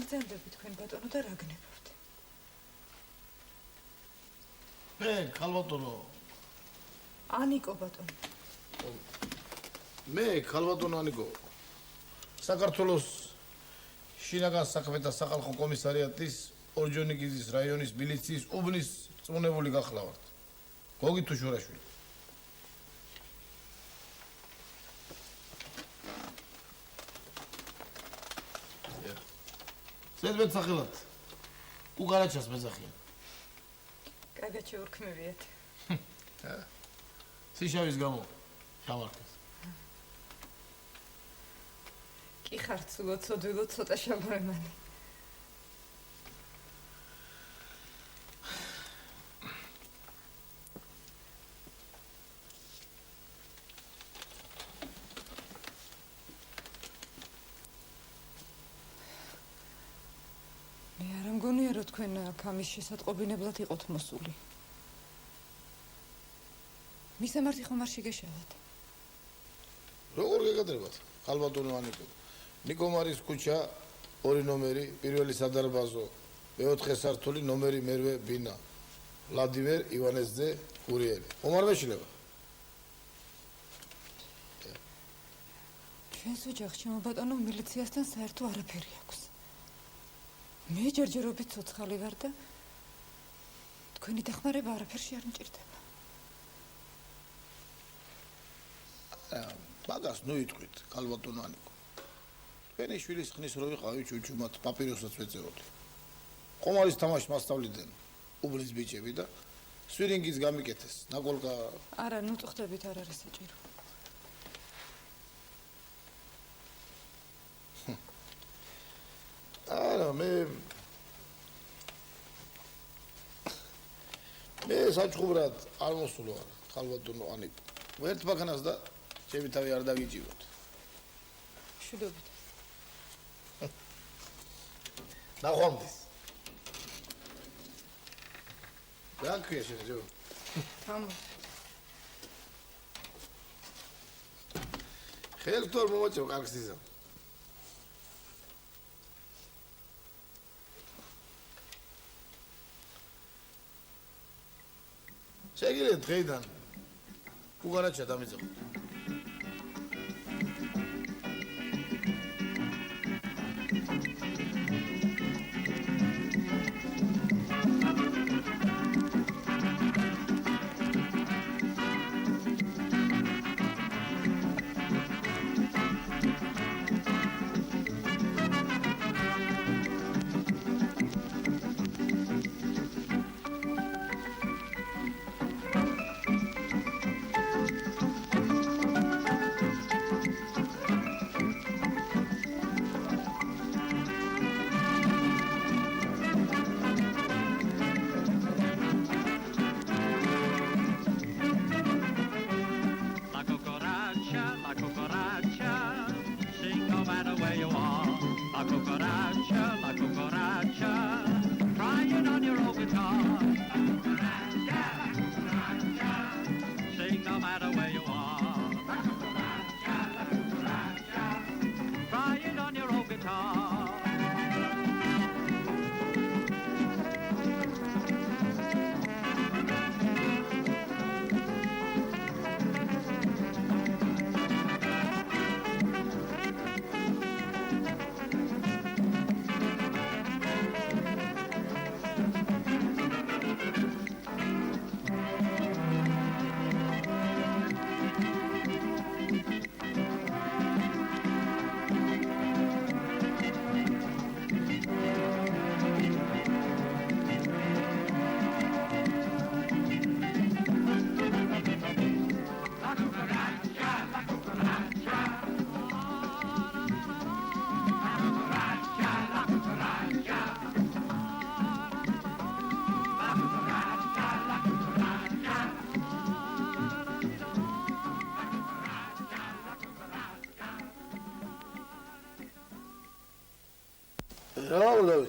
გაგრძელდები თქვენ ბატონო და რა გნებავთ? მე ქალბატონო. ანიკო ბატონო. მე ქალბატონო ანიკო. საქართველოს შინაგან საქმეთა სახალხო კომისარიატის ორჯონიკიძის რაიონის მილიციის უბნის წმუნებული გახლავართ. გოგი თუშურაშვილი. ზედმეტ სახელად უკარაჩას მეძახიან. კარგად შეურქმევიათ. სიშავის გამო ჩავარდეს. კი ხართ ლოცოდვილო ცოტა შაბურემანი. მე არ მგონია რომ თქვენ ამის შესატყობინებლად იყოთ მოსული. მისამართი ხომ არ შეგეშალათ? როგორ გეკადრებათ? ქალბატონო ანიკო. ნიკომარის ქუჩა 2 ნომერი, პირველი სადარბაზო, მეოთხე სართული, ნომერი მერვე ბინა. ვლადიმერ ივანესძე გურიელი. მომარბეშილება. ჩვენს ოჯახში ჩემო ბატონო მილიციასთან საერთო არაფერი აქვს. მე ჯერჯერობით ცოცხალი ვარ და თქვენი დახმარება არაფერში არ მჭირდება. მაგას ნუ იტყვით, ქალბატონო ანიკო. თქვენი შვილის ხნის რო ვიყავი ჩუჩუმად პაპიროსაც ვეწეოდი. ყომარის თამაში მასწავლიდნენ უბნის ბიჭები და სვირინგის გამიკეთეს. ნაკოლკა არა, ნუ წუხდებით, არ არის საჭირო. არა, მე საჩხუბრად არ მოსულ ვარ, ქალბატონო ანიკო. ერთ ბაქანას და ჩემი თავი არ დაგიჭიროთ. მშვიდობით. ნახვამდის. რა ქვია შენ ჯო? თამო. ხელთორ მომაჭრო კარგს იზამ. შეგიძლიათ დღეიდან უგარაჩა დამიძახოთ.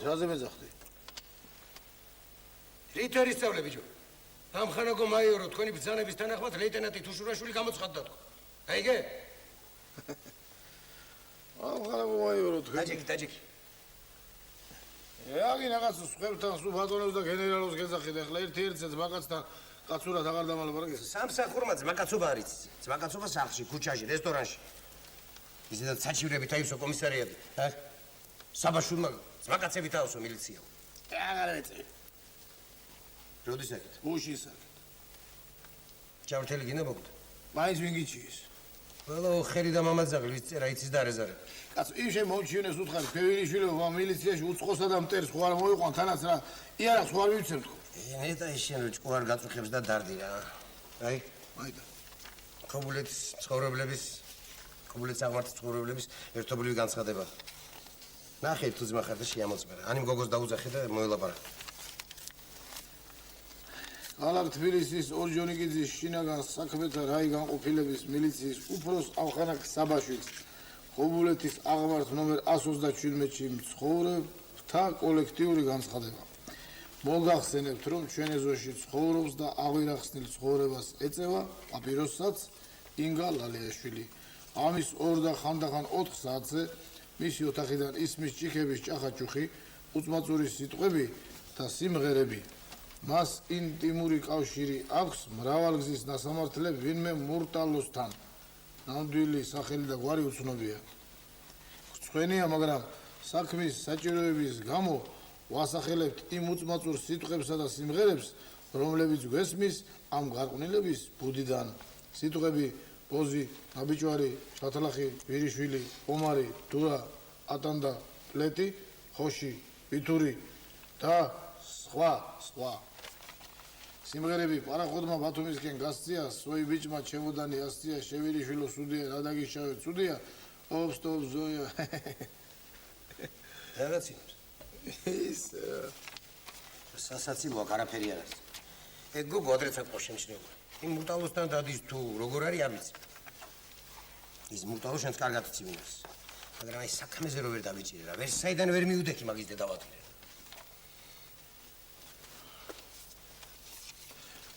რაზე მეძახდი? რით არ ისწავლე ბიჭო? ამ ხანაგო მაიორო თქვენი ბრძანების თანახმად ლეიტენანტი თუშურაშვილი გამოცხადდა თქო. აიგე? ამ ხანაგო მაიორო თქვენი. დაჯექი. ეაგი რაღაც სხვებთან სულ ბატონებს და გენერალებს გეძახით ახლა ერთ-ერთს მაგაცთან კაცურად აღარ დამალაპარაკეს. სამსახურმა ძმაკაცობა არის. ძმაკაცობა სახლში, ქუჩაში, რესტორანში. ისედაც საჩივრებით აივსო კომისარიატი. საბაშურმა ძმაკაცები თავსო მილიცია. აღარ ეწე. როდის აკეთ? გუშინ საკეთ. ჯავრთელი გინდა მოგდა. მაინც ვინ გიჩიეს? ყველა ხერი და მამაძაღლი ვის წერა იცის და არეზარე. კაცო, იმ შემოუჩინეს უთხარი ფევირიშვილო მილიციაში უწყოსა და მტერს ხო არ მოიყვან თანაც რა. იარაღს ხო არ მივცემ თქო. მე და ის შენ როჭ ყوار გაწუხებს და დარდი რა. აი, მაიდა. ქობულეთის ცხოვრებლების ქობულეთის აღმართის ცხოვრებლების ერთობლივი განცხადება. ნახე თუ ძმა ხარ და შეამოწმერა. ანი მგოგოს დაუძახე და მოელაპარაკე. ალაგ თბილისის ორჯონიკიძის შინაგან საქმეთა რაი განყოფილების მილიციის უფროს ავხანაკ საბაშვილს ქობულეთის აღმართ ნომერ 137-ში მცხოვრებთა კოლექტიური განცხადება. მოგახსენებთ, რომ ჩვენ ეზოში ცხოვრობს და აღვირახსნილ ცხოვრებას ეწევა პაპიროსაც ინგა ლალიაშვილი. ამის 2 და ხანდახან 4 საათზე მისი ოთახიდან ისმის ჭიქების ჭახაჭუხი, უწმაწური სიტყვები და სიმღერები. მას ინტიმური კავშირი აქვს მრავალგზის ნასამართლებ ვინმე მურტალოსთან. ნამდვილი სახელი და გვარი უცნობია. ცხენია, მაგრამ საქმის საჭიროების გამო ვასახელებთ იმ უწმაწურ სიტყვებსა და სიმღერებს, რომლებიც გვესმის ამ გარყვნილების ბუდიდან. სიტყვები პოზი, ნაბიჯვარი, ჩათლახი, ვირიშვილი, ომარი, დურა, ატანდა, პლეტი, ხოში, ვითური და სხვა. სიმღერები პარახოდმა ბათუმისკენ გასწია, სვოი ბიჭმა ჩემოდანი ასწია, შევირიშვილო სუდია, რადაგიშავე ცუდია, ოპ ზოია. რაღაცინებს. ის სასაცილოა, არაფერი არ არის. ეგ გოგო ადრე საწყო შემჩნეულა. იმ მურტალოსთან დადის თუ როგორ არის არ ვიცი. ის მურტალო შენს კარგად იცივინებს. მაგრამ აი საქმეზე რო ვერ დავიჭირე რა, ვერ საიდან ვერ მიუდექი მაგის დედავატირე.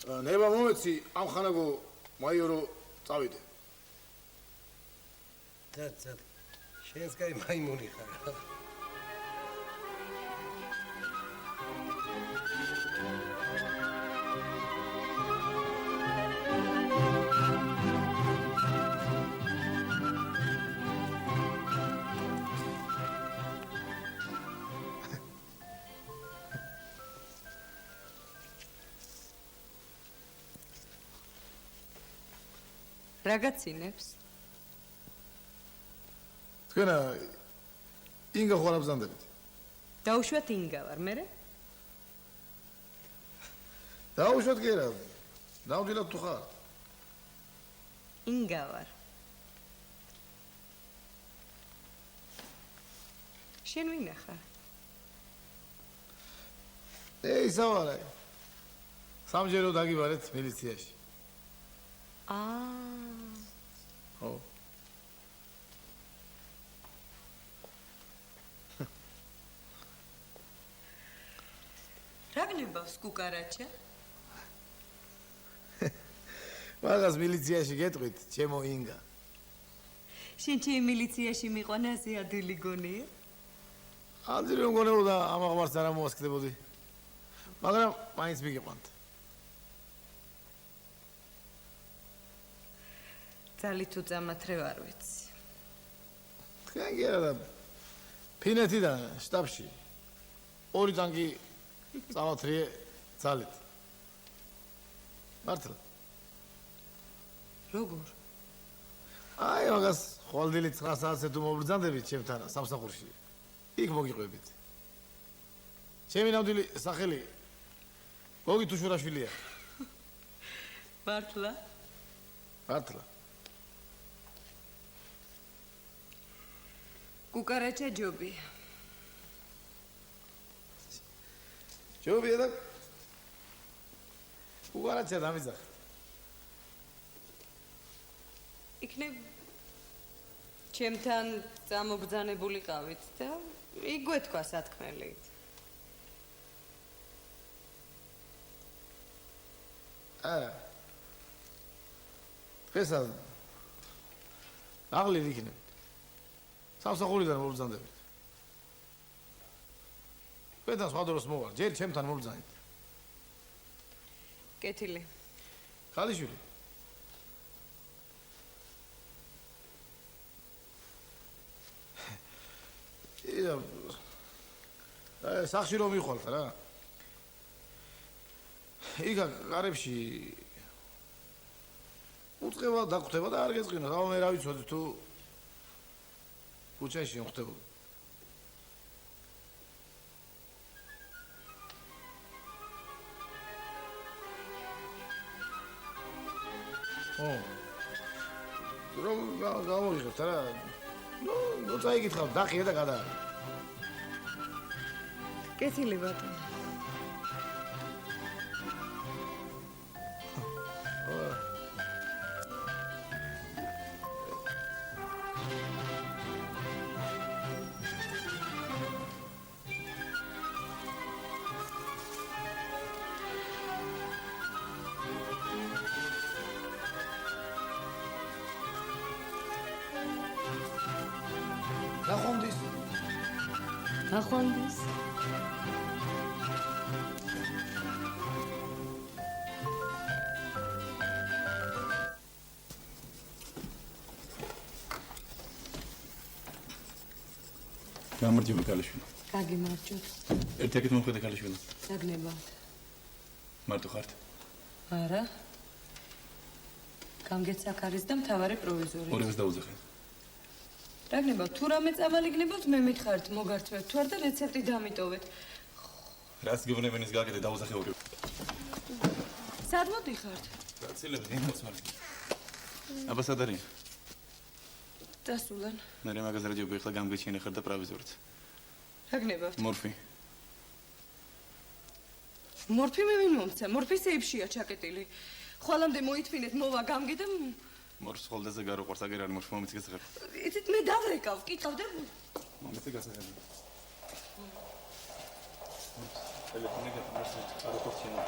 ნება მომეცი ამ ხანაგო მაიორო წავიდე. და შენს კაი მაიმუნი ხარ. Ragazzinებს. თქვენა ინგა ხო არ აბზანდებით? დაუშვათ ინგა ვარ, მერე? დაუშვათ კი არა. ნამდვილად თუ ხარ? ინგა ვარ. შენ ვინა ხარ? ისავარა. სამჯერო დაგიბარეთ მილიციაში. ხო. რა გნებავს კუკარაჩა? მაგას მილიციაში გეტყვით, ჩემო ინგა. შენ ჩემ მილიციაში მიყვანაზე ადვილი გონია? ადვილი მგონებოდა ამ აღმარts არ ამოასკდებოდი. მაგრამ მაინც მიგიყვანთ. ძალი თუ წამათრე ვარ ვიცი. თქვენ კი არა ფინეთიდან შტაბში 2 ტანკი წამოთრიე ძალით. მართლა. როგორ? აი მაგას ხოლდილი 9 საათზე თუ მობრძანდებით ჩემთან სამსახურში. იქ მოგიყვებით. ჩემი ნამდვილი სახელი გოგი თუშურაშვილია. მართლა? მართლა. კუკარაჩა ჯობია. ჯობია და კუკარაჩა დამიძახე. იქნებ ჩემთან წამოგბძანებულიყავით და იგვეთქვა სათქმელით. არა. დღეს აღლი იქნებით. სამსახურიდან მობრძანდებით. თქვენთან სხვა დროს მოვალ, ჯერ ჩემთან მობრძანეთ. კეთილი. ქალიშვილი. სახში რომ მიხვალთ რა. იქა გარებში უწყება დაგხვდება და არ გეწყინოთ. აბა მე რა ვიცოდი თუ ქუჩაში ხდებოდა. რომ გამოვიღებთ რა. ნუ წაიგითხავ, დახია და გადაარგე. კეთილი ბატონო. ნახვამდის. ნახვამდის. გამარჯობა ქალიშვილი. გაგიმარჯოთ. ერთ-ერთი მომხედე ქალიშვილი. საგნებად. მარტო ხართ? არა. გამგეცაკ არის და მთავარი პროვიზორი. ორებას დაუძახეთ. რაგნებად, თუ რამე წამალი გნებავთ, მე მითხარით, მოგართმევთ თუ არ და რეცეპტი დამიტოვეთ. რას გეუბნებენ ის გაკეთე დაუძახე ორი. სად მოდიხართ? გაცილებით იმოცვალე. აბა სად არის? დასულან. მე მაგაზე რაჯობი ახლა გამგეჩინე ხარ და პროვიზორიც. რაგნებავთ? მორფი. მორფი მე ვინ მომცა? მორფი სეიფშია ჩაკეტილი. ხვალამდე მოითმინეთ მოვა გამგე და მორფს ხოლდაზე გაროყვარს აგერ არ მორფი მომიცი გასაღები. იცით მე დავრეკავ, კითხავ და მომიცი გასაღები. ტელეფონი გაფრთხილდა არაფერს შენა.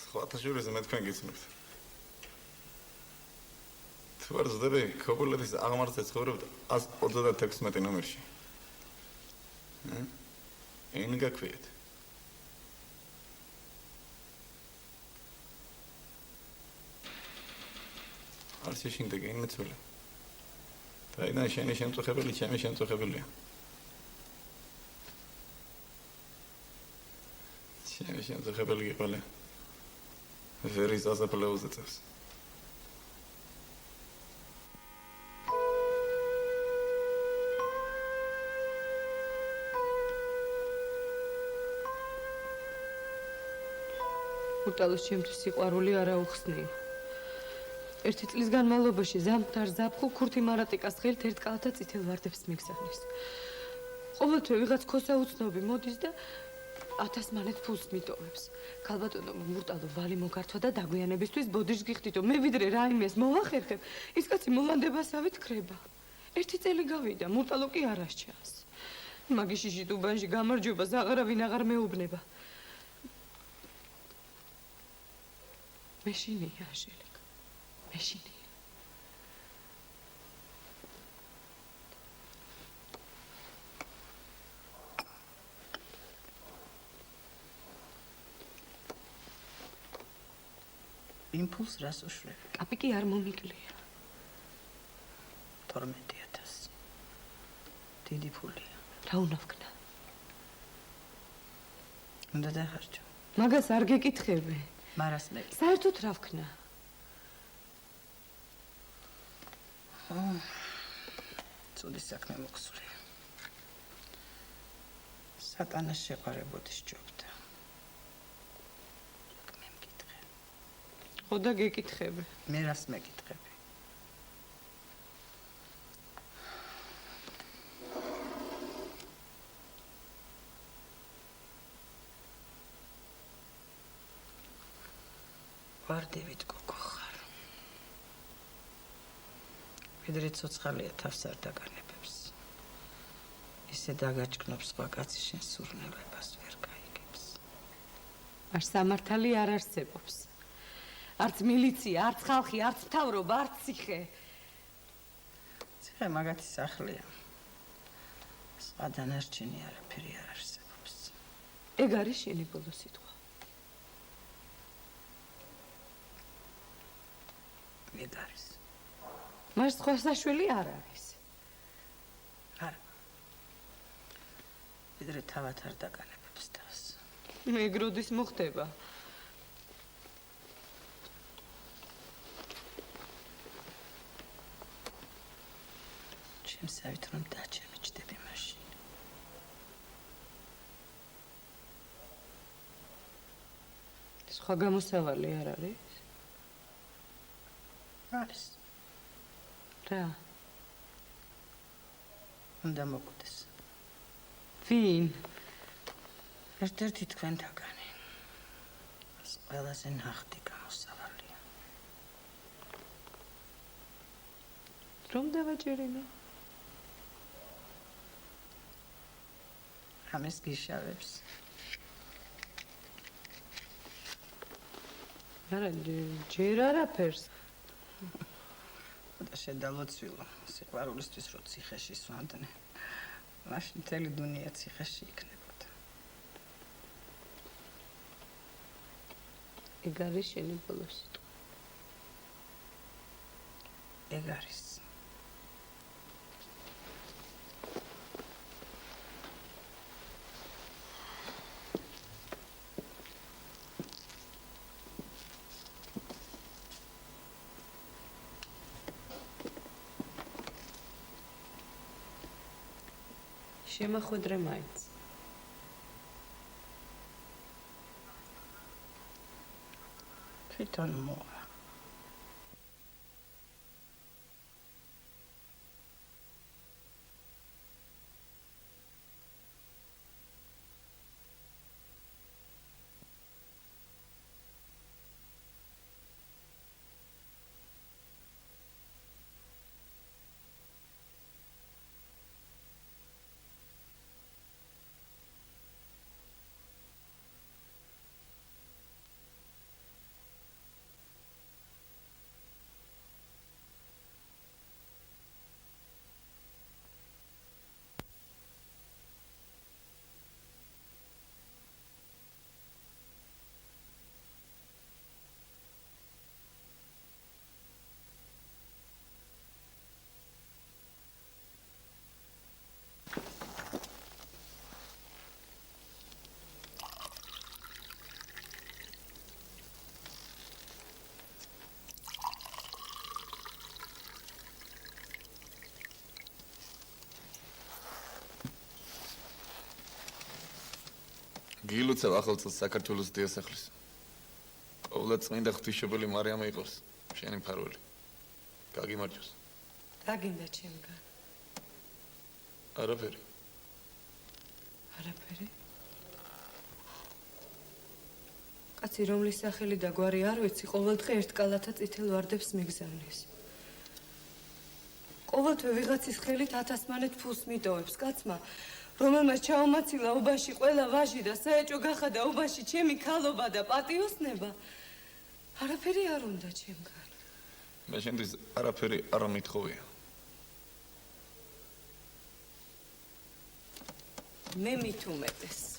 სხვათა შორის მე თქვენ გიცნობთ. თუ არ ზდები, ქობულეთის აღმართზე ცხოვრობთ 136 ნომერში. ეინ გაქვიეთ. არ შეშინდები ეინ მეცოლე. დაიდან შენი შემწუხებელი, ჩემი შემწუხებელია. ჩემი შემწუხებელი გიყოლე. ვერის ასაფლეუზე წევს. უტალოს ჩემთვის სიყვარული არა უხსნია. ერთი წლის განმავლობაში ზამთარ ზაფხულ ქურთი მარატიკას ხელით ერთ კალათა წითელ ვარდებს მიგზავნის. ყოველთვე ვიღაც ქოსა უცნობი მოდის და 1000 მანეთ ფულს მიტოვებს. ქალბატონო მურტალო ვალი მოგართვა და დაგვიანებისთვის ბოდიშს გიხდიდო. მე ვიდრე რაიმეს მოვახერხებ, ის კაცი მოლანდებასავით ქრება. ერთი წელი გავიდა, მურტალო კი არ ასჩანს. მაგიშიში დუბანში გამარჯვებას აღარავინ აღარ მეუბნება. მეშინია აშელეკ. მეშინია. იმპულს რას უშვებ? კაპიკი არ მომიკლია. 12000. დიდი ფულია. რა უნდა ვქნა? უნდა დახარჯო. მაგას არ გეკითხები. მარას მე. საერთოდ რა ვქნა? ცუდი საქმე მოხსულია. სატანას შეყარებოდი სჯობდა. ხო და გეკითხები. მე რას მეკითხები? ვარდივით გოგო ხარ. ვიდრე ცოცხალია თავს არ დაგანებებს. ისე დაგაჭკნობს სხვა კაცი შენ სურნელებას ვერ გაიგებს. არ სამართალი არ არსებობს. არც მილიცია, არც ხალხი, არც მთავრობა, არც ციხე. ციხე მაგათი სახლია. სხვა დანარჩენი არაფერი არ არსებობს. ეგ არის შენი ბოლო სიტყვა. ეგ არის. მას სხვა საშველი არ არის. არა. ვიდრე თავად არ დაგანებებს თავს. ეგ როდის მოხდება? შემსავით რომ დაჩემიჩდები მაშინ. სხვა გამოსავალი არ არის? არის. რა? უნდა მოკვდეს. ვინ? ერთ-ერთი თქვენთაგანი. ეს ყველაზე ნახტი გამოსავალია. რომ დავაჭერინო? ამის გიშავებს. არა, ჯერ არაფერს. და შედალოცვილო სიყვარულისთვის რო ციხეში სვამდნენ. მაშინ მთელი დუნია ციხეში იქნებოდა. ეგ არის შენი ბოლო სიტყვა. ეგ არის. შემახვედრე მაინც. თვითონ მოვა. გილოცავ ახალ წელს საქართველოს დიასახლის. ყოველად წმინდა ღვთისმშობელი მარიამი იყოს შენი მფარველი. გაგიმარჯოს. დაგინდა ჩემგან. არაფერი. არაფერი? კაცი რომლის სახელი და გვარი არ ვიცი, ყოველდღე ერთ კალათა წითელ ვარდებს მიგზავნის. ყოველთვე ვიღაცის ხელით 1000 მანეთ ფულს მიტოვებს კაცმა, რომელმაც ჩაუმაცილა უბაში ყველა ვაჟი და საეჭო გახადა უბაში ჩემი ქალობა და პატიოსნება. არაფერი არ უნდა ჩემგან. მე შენთვის არაფერი არ მithოვია. მე მით უმეტეს.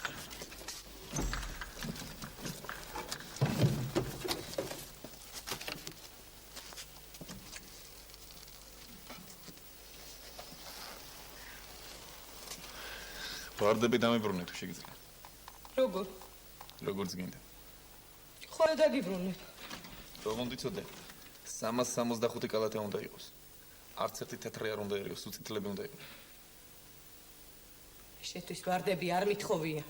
ვარდები დამიბრუნე თუ შეგიძლია. როგორ? როგორც გინდა. ხო დაგიბრუნებ. რომ მოდიცოდე 365 კალათი უნდა იყოს. არც ერთი თეთრი არ უნდა იყოს, უწითლები უნდა იყოს. შეთვის ვარდები არ მithოვია.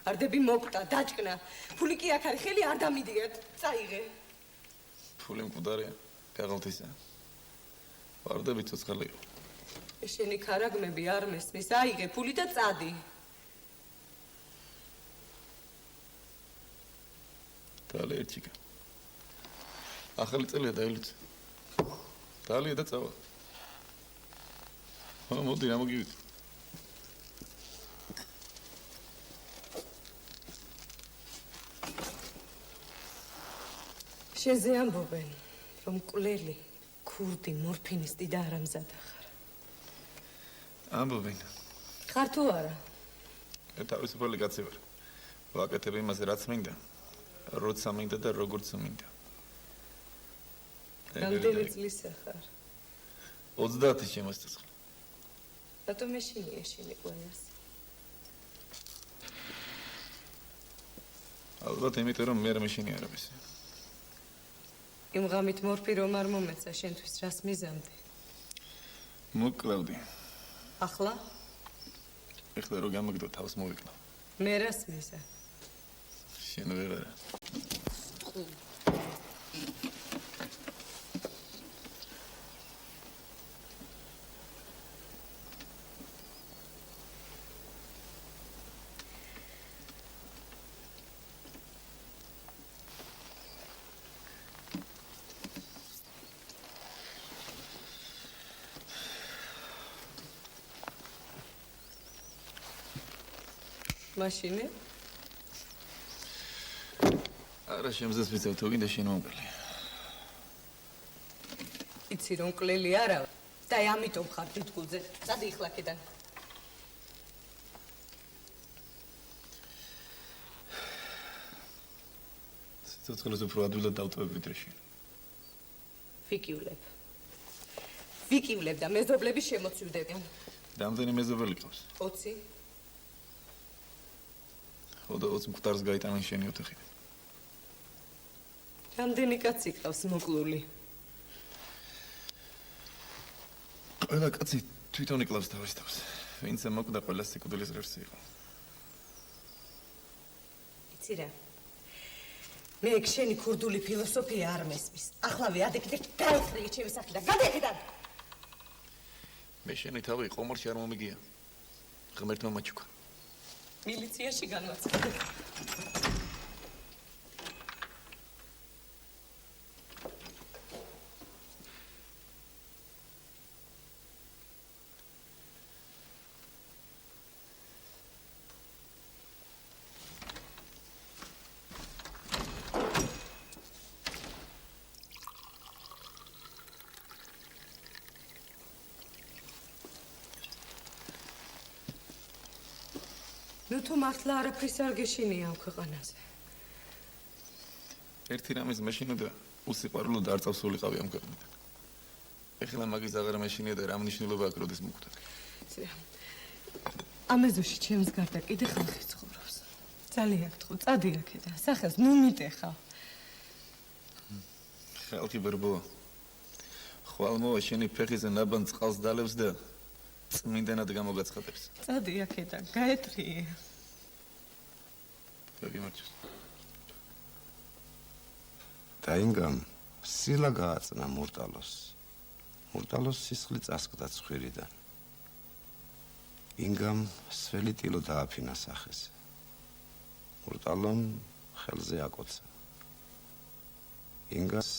ვარდები მოკვდა, დაჭკნა. ფული კი აქ არის, ხელი არ დამიდიათ. წაიღე. ფული მკვდარია, გაღალთისა. ვარდები ცოცხალი იყო. შენი ქარაგმები არ მესმის, აიღე ფული და წადი. დალე ერთიკა. ახალი წელია დაილოცე. დალია და წავა. მოდი რა მოგივიდე. შენზე ამბობენ, რომ მკვლელი, ქურდი, მორფინისტი და არამზადა ხარ. ამბობენ. ხარ თუ არა? თავისუფალი კაცი ვარ. ვაკეთებ იმას, რაც მინდა. როცა მინდა და როგორც მინდა. რამდენი წლისა ხარ? 30 შემოსწესხა. რატომ ეშინია შენი ყველას? ალბათ იმიტომ რომ მე არ მეშინია არაფერს. იმ ღამით მორფი რომ არ მომეცა შენთვის რას მიზანდი? მოკლავდი. ახლა? ეხლა რო გამაგდო თავს მოვიკნო. მე რას მიზან? შენ ვერ არა. მაშინე? არა შემზეს ვიცავ თუ გინდა შენ მომკლე. იცი რომ მკვლელი არა ვარ და ამიტომ ხარ დიდგულზე. წადი ეხლა აქედან. სიცოცხლეს უფრო ადვილად დავტოვებ ვიდრე შენ. ვიკივლებ და მეზობლები შემოცივდებიან. რამდენი მეზობელი ყავს? 20. ხოდა 20 მკვდარს გაიტანენ შენი ოთახიდან. რამდენი კაცი ყავს მოკლული? ყველა კაცი თვითონ იკლავს თავის თავს. ვინც მოკვდა ყველას სიკვდილის ღირსი იყო. იცი რა? მე შენი ქურდული ფილოსოფია არ მესმის. ახლავე ადეკიდე გაიხრიე ჩემი სახლიდან. გადაეხედან. მე შენი თავი ყომორში არ მომიგია. ღმერთმა მაჩუქა. მილიციაში განვაცხადე. ნუ თუ მართლა არაფრის არ გეშინია ამ ქვეყანაზე. ერთი რამის მეშინოდა უსიყვარულო და არ წავსულიყავი ამ ქვეყნიდან. ეხლა მაგის აღარ მეშინია და რა მნიშვნელობა აქვს როდის მოკვდა. ამ ეზოში ჩემს გარდა კიდე ხალხი ცხოვრობს. ძალიან გთხოვ, წადი აქედან. სახელს ნუ მიტეხა. ხალხი ბერბოა. ხვალმოა შენი ფეხიზე ნაბან წყალს დალევს და წმინდანად გამოგაცხადებს. წადი აქედან, გაეტრიე. გაგიმარჯოს. დაინგამ სილა გააწნა მურტალოს. მურტალოს სისხლი წასკდა ცხვირიდან. ინგამ სველი ტილო დააფინა სახეს. მურტალომ ხელზე აკოცა. ინგას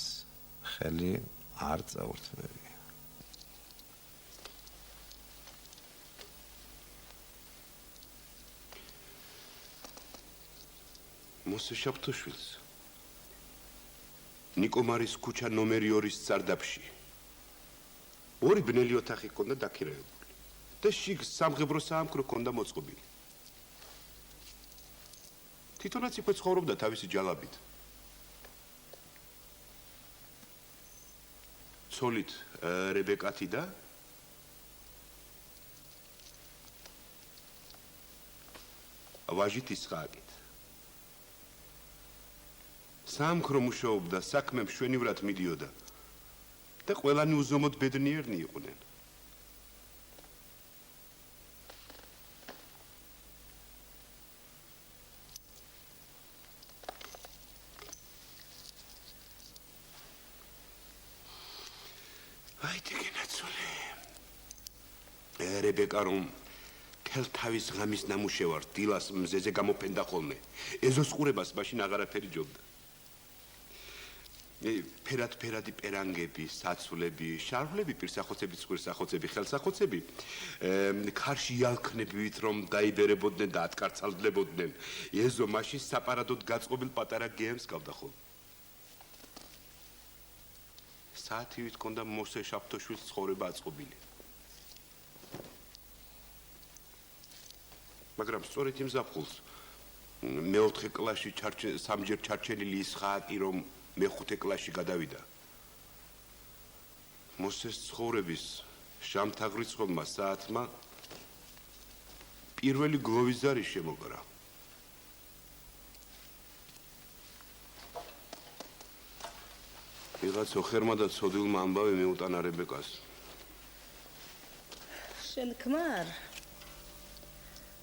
ხელი არ წაურთმევია. მოსე შაბთოშვილს ნიკომარის ქუჩა ნომერი 2-ის სარდაფში ორი ბნელი ოთახი ჰქონდა დაქირავებული და შიგ სამღებრო საამქრო ჰქონდა მოწყობილი. თვითონაც იქ ცხოვრობდა თავისი ჯალაბით. ცოლით რებეკათი და ვაჟით ისხაკით. სამქრო მუშაობდა, საქმე მშვენივრად მიდიოდა და ყველანი უზომოდ ბედნიერნი იყვნენ. აი დგენაცოლე. რებეკა რომ თელთავის ღამის ნამუშევარ დილას მზეზე გამოფენდა ხოლმე. ეზოს ყურებას მაშინ აღარაფერი ჯობდა. ფერად-ფერადი პერანგები, საცვლები, შარვლები, პირსახოცები, ცხვირსახოცები, ხელსახოცები, ქარში იალქნებით რომ დაიბერებოდნენ და ატკარცალდებოდნენ. ეზო მაშინ საპარადოდ გაწყობილ პატარა გემს გავდა ხოლმე. საათივით ჰქონდა მოსე შაფთოშვილის ცხოვრება აწყობილი. მაგრამ სწორედ იმ ზაფხულს მეოთხე კლასში სამჯერ ჩარჩენილი ისხააკი რომ მეხუთე კლასში გადავიდა. მოსეს ცხოვრების შამთაღრიცხულმა საათმა პირველი გლოვიზარი შემოგრა. ვიღაც ოხერმა და ცოდილმა ამბავი მეუტანა რებეკას. შენ ქმარ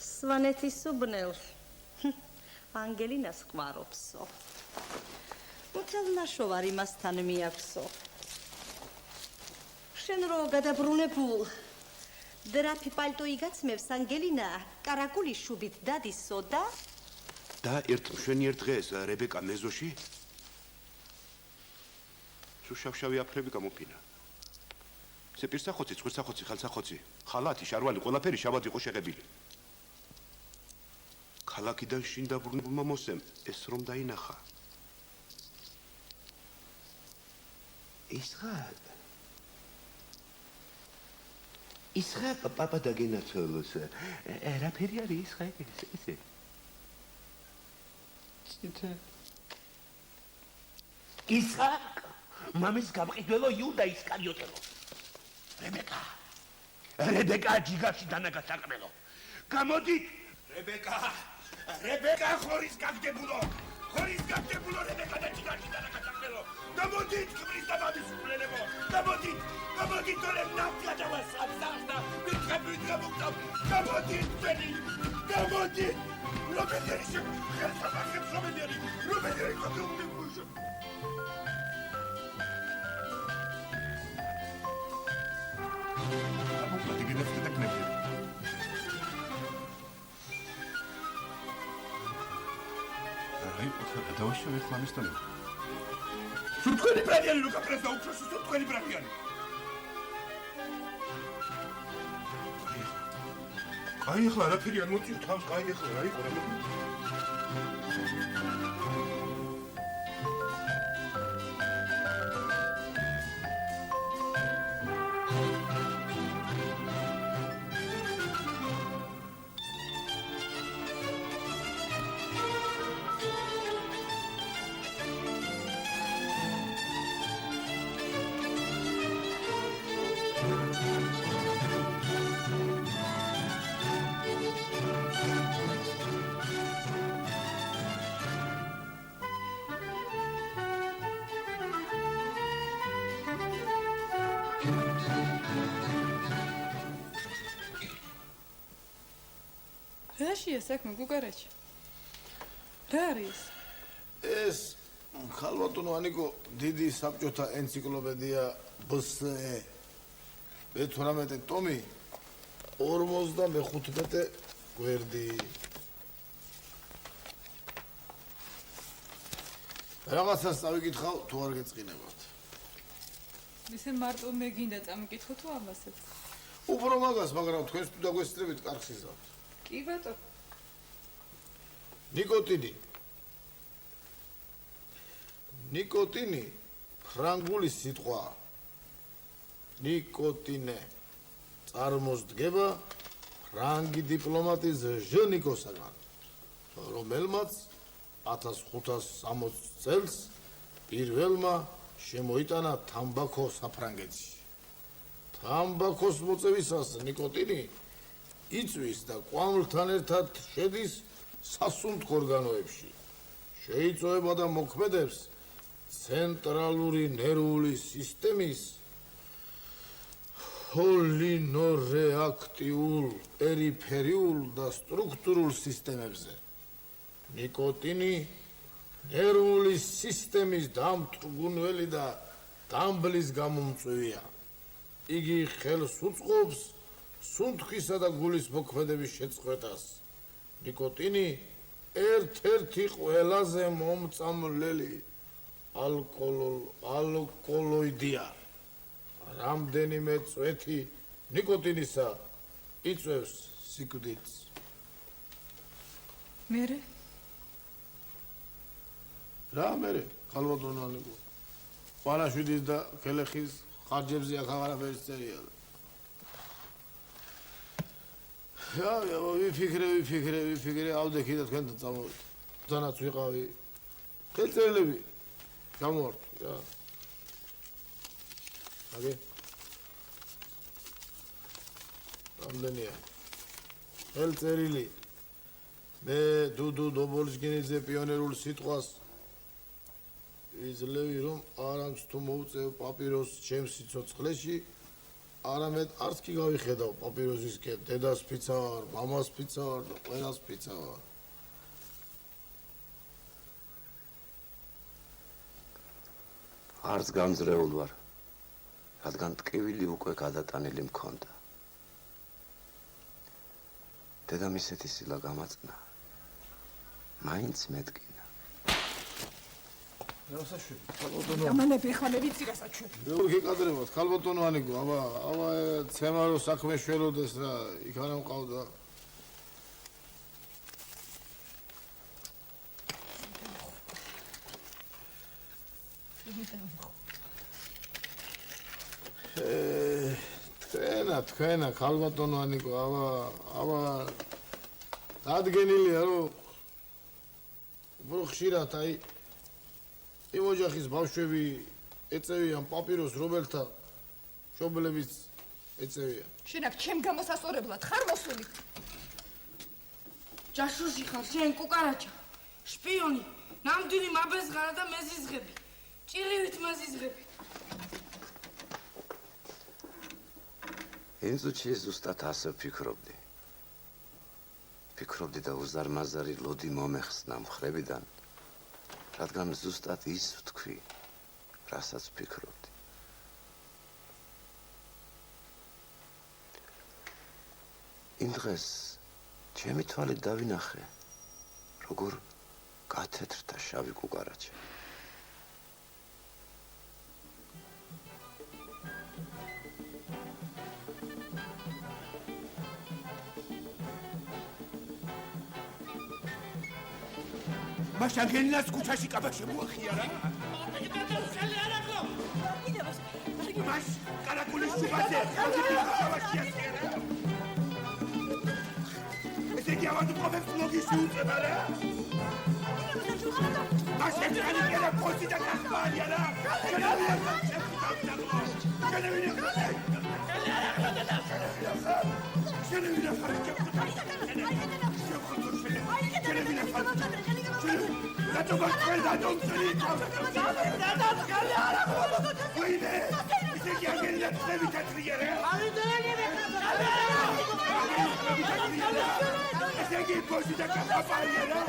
სვანეთის უბნელს ანგელინას ყვარობსო. მთელ ნაშოვარ იმასთან მიაქვსო. შენ რო გადაბრუნებულ დრაფი პალტო იგაცმევს ანგელინა კარაკული შუბით დადისო და ერთ მშვენიერ დღეს რებეკა მეზოში შავშავი აფრები გამოფინა. ესე პირსახოცი, ცხვირსახოცი, ხელსახოცი, ხალათი, შარვალი, ყველაფერი შავად იყო შეღებილი. ქალაქიდან შინ დაბრუნებულმა მოსემ ეს რომ დაინახა. ისხა პაპა დაგენაცოლოს. რაფერი არის ისხა ესე? ისხაკ მამის გამყიდველო იუდა ისკარიოტელო. რებეკა ჯიგარში დანაგა საყმელო. გამოდით რებეკა ხორის გაგდებულო რებეკა და ჯიგარში დანაგა საყმელო. გამოდით ქმრის და მამის უბრელებო. გამოდით თორემ ნაფტი აჯავას აბსახდა მითხებით გამოგდავ. გამოდით რომელი ხელსაბახებს რომელი კონტროლი გუშო. დავაშავე ხლამისთან. სულთქენი ბრალიანი რო გაფრესდა უფროსი სულთქენი ბრალიანი. კაი ახლა რაფერია მოწიო თავს კაი ახლა რა იყო რა რაშია საქმე გუგარაჩი? რა არის? ეს ხალბატონო ანიკო დიდი საბჭოთა ენციკლოპედია BSE 18 ტომი 55 გვერდი. რაღაცას წავიკითხავ თუ არ გეწყინებათ. ისე მარტო მე გინდა წამიკითხო თუ ამასაც? უფრო მაგას, მაგრამ თქვენს თუ დაგვესწრებით კარგს იზავთ. კი ბატონო. ნიკოტინი ფრანგული სიტყვა. ნიკოტინე წარმოსდგება ფრანგი დიპლომატის ჟნიკოსაგან, რომელმაც 1560 წელს პირველმა შემოიტანა თამბაქო საფრანგეთში. თამბაქოს მოწევისას ნიკოტინი იწვის და კვამლთან ერთად შედის სასუნთქო ორგანოებში. შეიწოვება და მოქმედებს ცენტრალური ნერვული სისტემის ჰოლინორეაქტიულ, პერიფერიულ და სტრუქტურულ სისტემებზე. ნიკოტინი ნერვული სისტემის დამტვრგუნველი და დამბლის გამომწვევია. იგი ხელს უწყობს სუნთქისა და გულის მოქმედების შეწყვეტას. ნიკოტინი ერთ-ერთი ყველაზე მომწამლელი ალკოლოიდია. რამდენიმე წვეთი ნიკოტინისა იწვევს სიკვდილს. მერე რა მერე? ხალბატონო ალეკო. პანაშვიდის და ქელეხის ხარჯებზე აქ აღარაფერი წერია. ვიფიქრე, ავდექი და თქვენთან წამოვიდე. თანაც ვიყავი. ხელწერილები გამოვართ, რა. აგე. ამდენია. ხელწერილი. მე დუდუ დობოლსკინიძე პიონერულ სიტყვას იძლევი რომ არამც თუ მოუწევ პაპიროს ჩემს სიცოცხლეში, არამედ არც კი გავიხედავ პაპიროსისკენ დედას ფიცავარ, მამას ფიცავარ და ყველას ფიცავარ. არც გამძრეულ ვარ, რადგან ტკივილი უკვე გადატანილი მქონდა. დედამისეთი სილა გამაწნა, მაინც მეტკინა. რასაშვები, ხალბატონო. ამანები ხა მე ვიცი რასაშვები. როგორ გეკადრებათ, ხალბატონო ანიგო, აბა ცემარო საქმე შველოდეს რა, იქ არა მყავდა. თქვენა ხალბატონო ანიგო, აბა დადგენილია რომ უფრო ხშირად აი იმ ოჯახის ბავშვები ეწევიან პაპიროს, რომელთა მშობლებიც ეწევიან. შენ აქ ჩემ გამოსასწორებლად ხარ მოსული? ჯაშუში ხარ შენ კუკარაჩა, შპიონი, ნამდვილი მაბეზღარა და მეზიზღები, ჭირივით მეზიზღები. იმ წუთში ზუსტად ასე ვფიქრობდი. ვფიქრობდი და უზარმაზარი ლოდი მომეხსნა მხრებიდან, რადგან ზუსტად ის ვთქვი, რასაც ვფიქრობდი. იმ დღეს ჩემი თვალით დავინახე, როგორ გათეთრდა შავი კუკარაჩა. მაშინ გენლას ქუჩაში კაბა შემოახიარა. მას კარაკულის შუბაზე ესე იგი ავადუ პროფესიონალის უწება რა. მაშინ განიგერა პოსი და კახმარია რა. Dato quel da non si Guide, se chi ha che la vita triere. Se chi posi da campagna.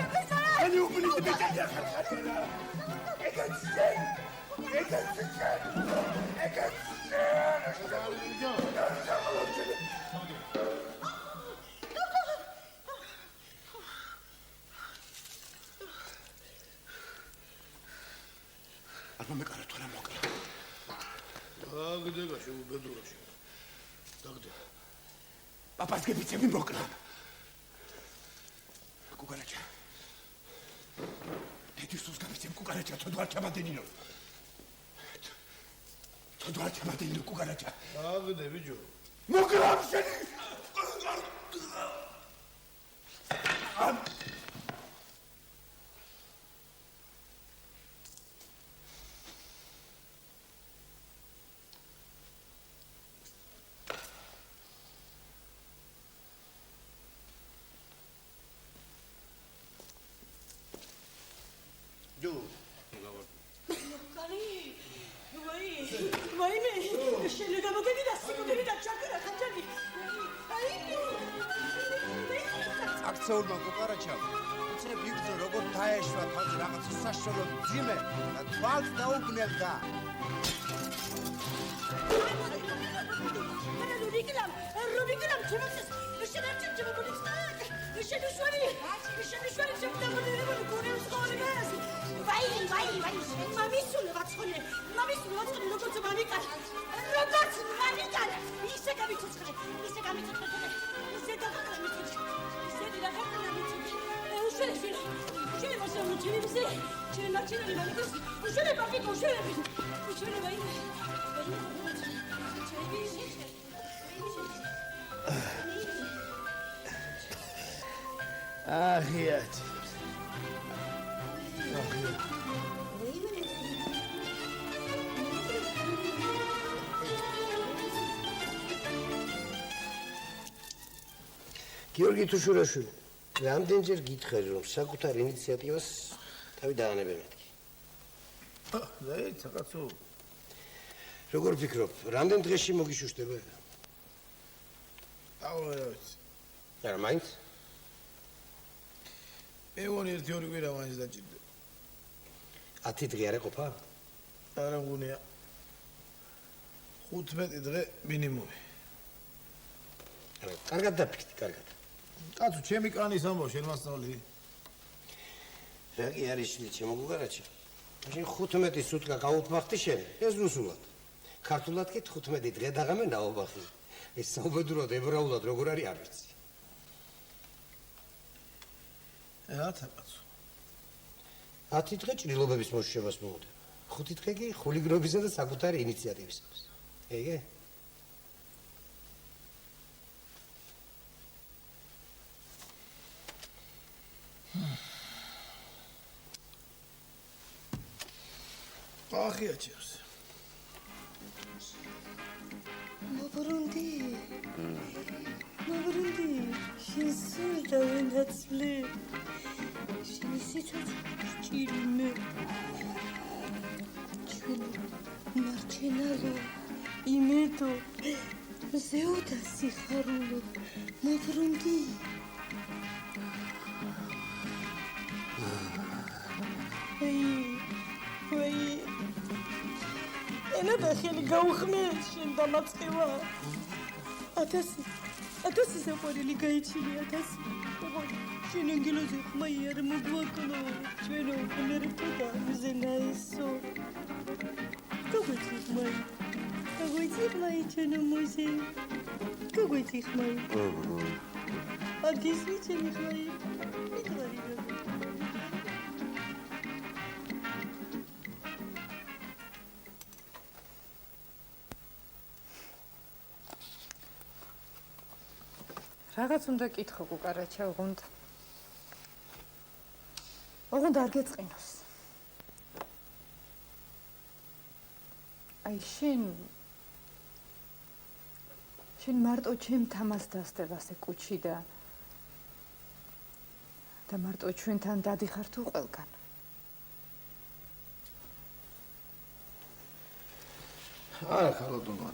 E lui mi dice che e che sei? E che sei? E che Arma me caro tu la mocca. დაგდება შეუბედურაში. დაგდება. Papas che pizza mi mocca. Cucaracha. Deci sus capite cucaracha, tu doar chamadinino. Tu doar chamadinino cucaracha. დაგდები ჯო. Mocca შენი. აქცეულმა კუკარაჩამ უცებ იგრძო როგორ დაეშვა თავზე რაღაც საშუალო ძიმე და თვალს დაუგნებდა. ახიათ. გიორგი თუშურაშვილი, რამდენჯერ გითხარი რომ საკუთარ ინიციატივას თავი დაანებე მეთქი. დაიცა კაცო. როგორ ფიქრობ, რამდენ დღეში მოგიშუშტება? არა ვიცი. არა, მაინც? მე ვон 1-2 კვირა მაინც დაჭირდება. 10 დღე არა ყოფა? არა მგონია. 15 დღე მინიმუმი. არა, კარგად დაფიქრდი, კარგად. კაცო, ჩემი კანის ამბავ შენ მასწავლი. რა კი არის შილი ჩემო გუგარაჩა? შენ 15 სუტკა გაუთმახდი შენ, ეს რუსულად. ქართულად კი 15 დღე დაღამე ნაობახი. ეს საუბედურად ებრაულად როგორ არის არ ვიცი. რათა კაცო. 10 დღე ჭრილობების მოშუშებას მოუდება. 5 დღე კი ხულიგრობისა და საკუთარი ინიციატივისათვის. ეგე? ახია ჩემს. მობრუნდი. შენ და ვენაცვლე. შენ სიცოცხლე ჭირიმე. ჩვენ მარჩენალო იმედო ზეუდა სიხარულო მობრუნდი. ვაი ენა და ხელი გაუხმე შენ დამაწყევა 1000 საყვარელი გაიჩინე 1000 შენ ანგელოზე ხმაი არ მოგვაკლო ჩვენ უყურებთ და მზენაისო გოგოიცი ხმაი ჩვენ მუზე გოგოიცი ხმაი აგის ვიჩენი ხმაი მიგარი რაღაც უნდა კითხო გუკარაჩა, ოღონდ არ გეწყინოს. აი შენ მარტო ჩემ თამას დასდებ ასე კუჩი და მარტო ჩვენთან დადიხარ თუ ყველგან. არა ხალხო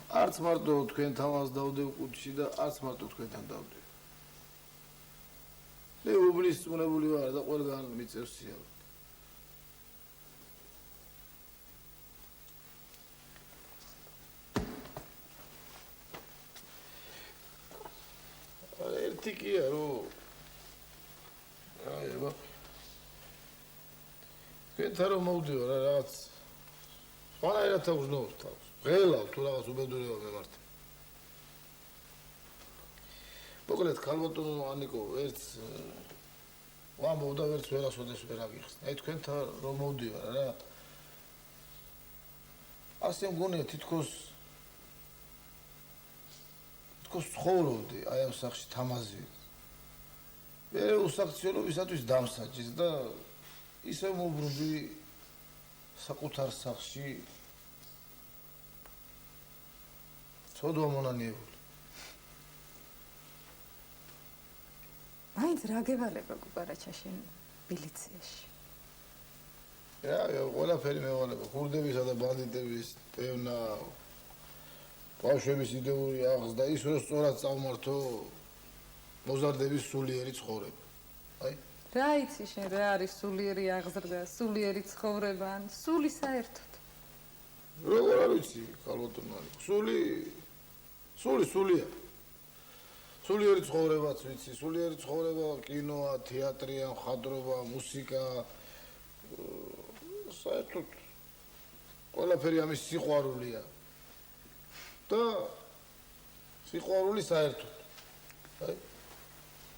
არც მარტო თქვენ თამას დავდევ კუჩში და არც მარტო თქვენთან დავდევ. მე უბნის წუნებული ვარ და ყველგან მიწევს სიარულე. ერთი კია რომ აი აბა თქვენთან რომ მოვდივარ რაღაც ყველაერად აღვზნოვ თავს. ღელავ თუ რაღაც უბედურება მემართა. მოკლედ ქალბატონო ანიკო ერთს ვამბობ და ვერც ვერასოდეს ვერ აგიხსნა. აი თქვენთან რომ მოვდივარ რა. ასე მგონია თითქოს ცხოვრობდი აი ამ სახში თამაზი. მე უსაქციელობისათვის დამსაჯის და ისე მოვბრუნდი საკუთარ სახში ცოდვა მონანიებული. მაინც რა გევალება გუკარაჩა შენ მილიციაში? ყველაფერი მევალება. ქურდებისა და ბანდიტების ტევნა, ბავშვების იდეური აღზრდა და ის რომ სწორად წავმართო მოზარდების სულიერი ცხოვრება. აი? რა იცი შენ რა არის სულიერი აღზრდა, სულიერი ცხოვრება ან სული საერთოდ? როგორ არ ვიცი, ქალბატონო, სულია. სულიერი ცხოვრებაც ვიცი, სულიერი ცხოვრება, კინოა, თეატრია, მხატვრობა, მუსიკა. საერთოდ ყველაფერი ამის სიყვარულია. და სიყვარული საერთოდ. აი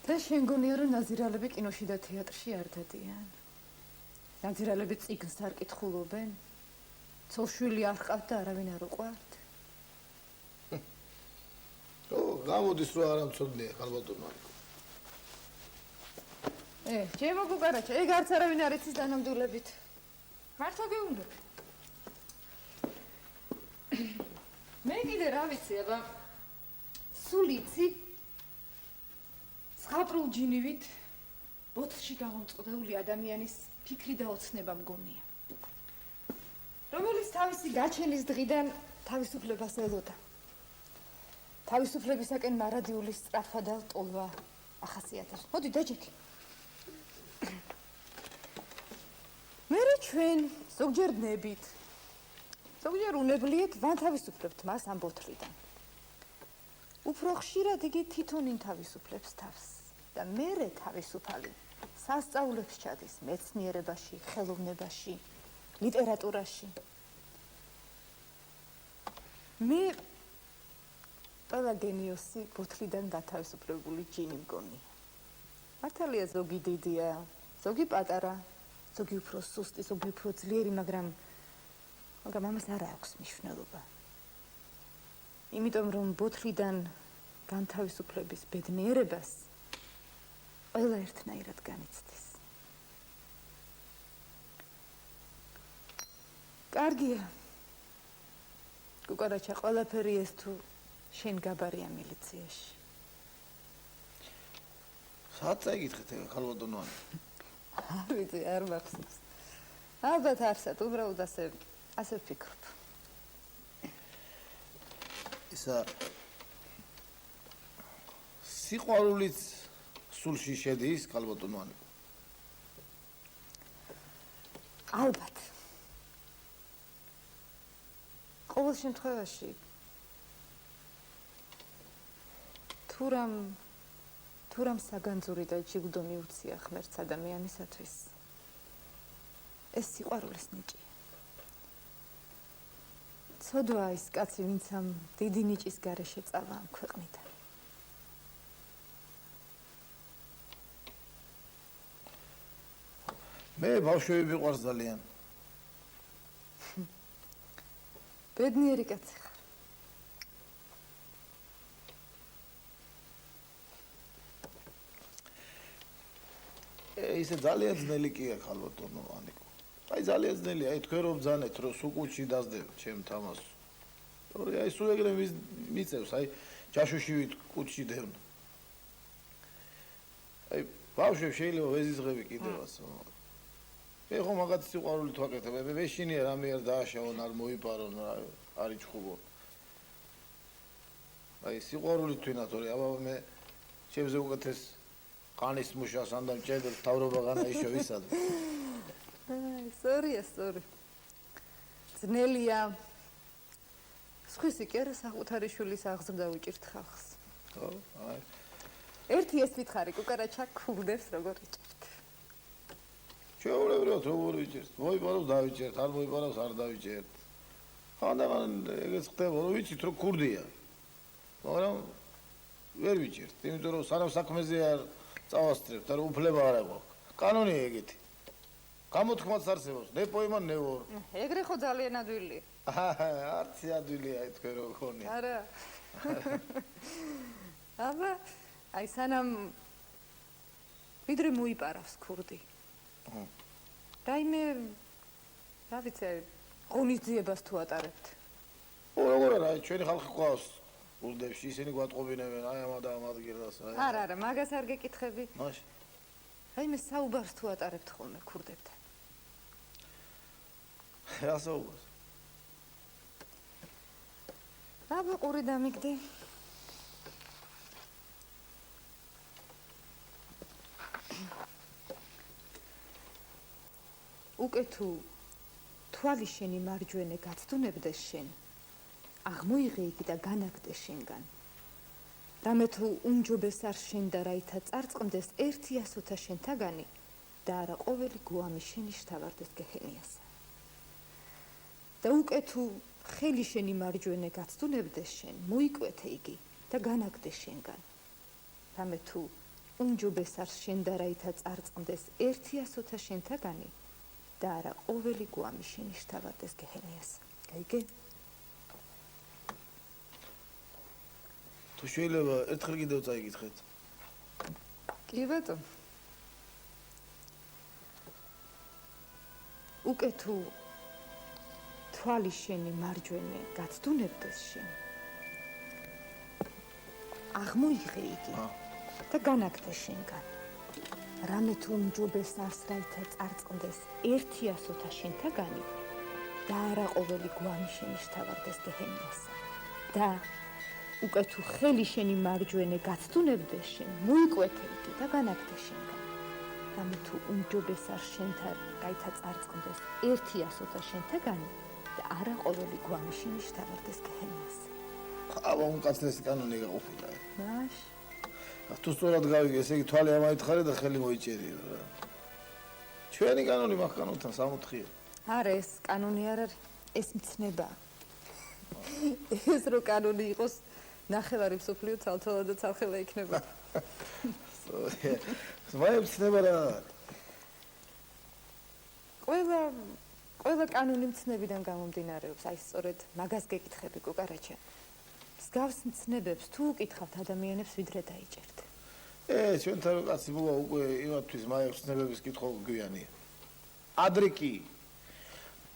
და შენ გონია რომ ნაზირალები კინოში და თეატრში არ დადიან? ნაზირალები წიგნს არ კითხულობენ? ცოლშვილი არ ყავთ და არავინ არ უყვართ? გამოდის რომ არ ამცოდნია ხალბატონო. ჩემო კუკარაჩა, ეგ არც არავინ არ იცის დანამდვილებით. მართლა გეუბნები. მე კიდე რა ვიცი, აბა სულ იცი ზღაპრულ ჯინივით ბოთლში გამომწყდეული ადამიანის ფიქრი და ოცნება მგონია, რომელიც თავისი გაჩენის დღიდან თავისუფლებას ელოდა. თავისუფლებისაკენ მარადიული სწრაფვა და ტოლვა ახასიათებს. მოდი დაჯექი. მერე ჩვენ ზოგჯერ ნებით, ზოგჯერ უნებლიეთ ვანთავისუფლებთ მას ამ ბოთლიდან. უფრო ხშირად იგი თვითონინ თავისუფლებს თავს და მერე თავისუფალი სასწაულებს ჩადის მეცნიერებაში, ხელოვნებაში, ლიტერატურაში. მე ყველა გენიოსი ბოთლიდან გათავისუფლებული ჯინი მგონია. მართალია ზოგი დიდია, ზოგი პატარა, ზოგი უფრო სუსტი, ზოგი უფრო ძლიერი, მაგრამ ამას არ აქვს მნიშვნელობა. იმიტომ რომ ბოთლიდან განთავისუფლების ბედნიერებას ყველა ერთნაირად განიცდის. კარგია. კუკარაჩა, ყველაფერი ეს თუ შენ გაბარია მილიციაში. საათ წაიგითხეთ ხალბატონო. არ ვიცი, არ მახსოვს. ალბათ არსად, უბრალოდ ასე ვფიქრობ. ისა სიყვარულიც სულში შედის ხალბატონო. ალბათ. ყოველ შემთხვევაში თუ რამ საგანძური და ჯილდო მიუცია ღმერთს ადამიანისათვის, ეს სიყვარულის ნიჭია. ცოდვა ის კაცი, ვინც ამ დიდი ნიჭის გარეშე წავა ამ ქვეყნიდან. მე ბავშვები მიყვარს ძალიან. ბედნიერი კაცი ხარ. ისე ძალიან ძნელი კი აქვს ხალბატონო ანიკო. აი ძალიან ძნელია, აი თქვენ რომ ბძანეთ რომ სუკუთში დაძდევთ ჩემ თამასს. აი სულ ეგრე მიწევს, აი ჯაშუშივით კუთში დევნა. აი ბავშვებს შეიძლება ვეზიზღები კიდევაც. მე ხომ მაგათ სიყვარულით ვაკეთებ, მე მეშინია რამე არ დააშავონ, არ მოიპარონ, არ იჩხუბონ. აი სიყვარულით თვინათ, აბა მე ჩემზე უკეთეს ყანის მუშას ანდამ ჭედებს თავრობა განა ისო ვისად. სორია. ძნელია. სხვისი კი არა საკუთარი შვილის აღზრდა უჭირთ ხალხს. ხო, აი. ერთი ეს ვითხარი, კუკარაჩა ქულდებს როგორ იჭერთ. შეულებრივად როგორ ვიჭერთ? მოიპაროს დავიჭერთ, არ მოიპაროს არ დავიჭერთ. ხანდახან ეგეც ხდება, რომ ვიცით რომ ქურდია. მაგრამ ვერ ვიჭერთ, იმიტომ რომ სანამ საქმეზე არ წავასწრებთ, არ უფლება არ აქვს. კანონია ეგეთი. გამოთქმაც არსებობს, ნე პოემა ნე ორ. ეგრე ხო ძალიან ადვილია. არც ადვილია თქვენ რო გქონია. არა. აბა, აი სანამ ვიდრე მოიპარავს ქურდი. რაიმე, რა ვიცი, ღონისძიებას თუ ატარებთ. როგორ არა, ჩვენი ხალხი ყავს გულდებში, ისინი გვატყობინებენ, აი ამა და ამ ადგილას. არა, მაგას არ გეკითხები. მაშინ. რაიმე საუბარს თუ ატარებთ ხოლმე ქურდებთან. რა საუბარს? აბა ყური დამიგდი. უკვე თუ თვალი შენი მარჯვენე გაცდუნებდეს შენ, აღმოიღე იგი და განაგდე შენგან. რამე თუ უმჯობეს არ შენდა რაითა წარწყმდეს ერთი ასოთა შენთაგანი და არა ყოველი გვამი შენი შთავარდეს გეჰენიასა. და უკვე თუ ხელი შენი მარჯვენე გაცდუნებდეს შენ, მოიკვეთე იგი და განაგდეს შენგან. რამე თუ უმჯობეს არ შენდა რაითა წარწყმდეს ერთი ასოთა შენთაგანი და არა ყოველი გვამი შენი შთავარდეს გეჰენიასა. გაიგე? თუ შეიძლება ერთხელ კიდევ წაიკითხეთ. კი ბატონო. უკვე თუ თვალი შენი მარჯვენე გაცდუნებდეს შენ. აღმოიღე იგი და განაგდეს შენგან. რამე თუ უმჯობეს არს რაითა წარწყმდეს ერთი ასოთა შენთაგანი და არა ყოველი გვამი შენი შთავარდეს გეჰენიასა. და უკვე თუ ხელი შენი მარჯვენე გაცდუნებდეს შენ, მოიკვეთე იგი და განაგდეს შენგან. რამე თუ უმჯობეს არ შენთან რაითა წარწყმდეს ერთი ასოთა შენთაგანი და არა ყოველი გვამი შენი შთავარდეს გეჰენიასა. აბა უმკაცრესი კანონი გაყოფილა. მაშ თუ სწორად გავიგე, ესე იგი თვალი ამაითხარე და ხელი მოიჭერიო რა. ჩვენი კანონი მაგ კანონთან სამოთხია. არა ეს კანონი არ არის, ეს მცნება. ეს რო კანონი იყოს, ნახევარი მსოფლიო ცალ-ცალად და ცალ-ხელა იქნება. ზმაი მცნება რა. ყველა კანონი მცნებიდან გამომდინარეობს, აი სწორედ მაგას გეკითხები კუკარაჩა. მსგავს მცნებებს თუ უკითხავთ ადამიანებს ვიდრე დაიჭერთ. ჩვენთან კაცი მოვა უკვე იმათთვის მაიებს ცნებების კითხვა გვიანია. ადრე კი.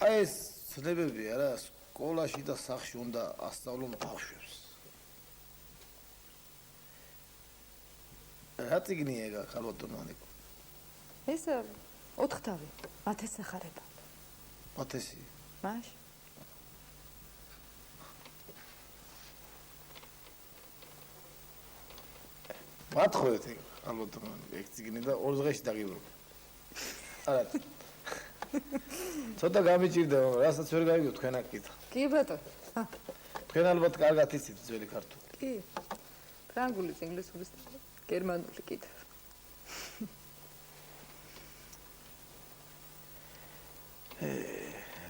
აი ეს ცნებები არა სკოლაში და სახლში უნდა ასწავლონ ბავშვებს. რა წიგნია ეგ ხალბატონო ანიკო? ეს 4 თავი, მათეს სახარება. მათესი. მაშ მათხოვეთ ეგ ხალბატონო ეგ წიგნი და 2 დღეში დაგიბრუნე. არა. ცოტა გამიჭირდა, რასაც ვერ გავიგე თქვენ აქ კითხა. კი ბატონო. თქვენ ალბათ კარგად იცით ძველი ქართული. კი. ფრანგულის, ინგლისურის, გერმანული კიდევ.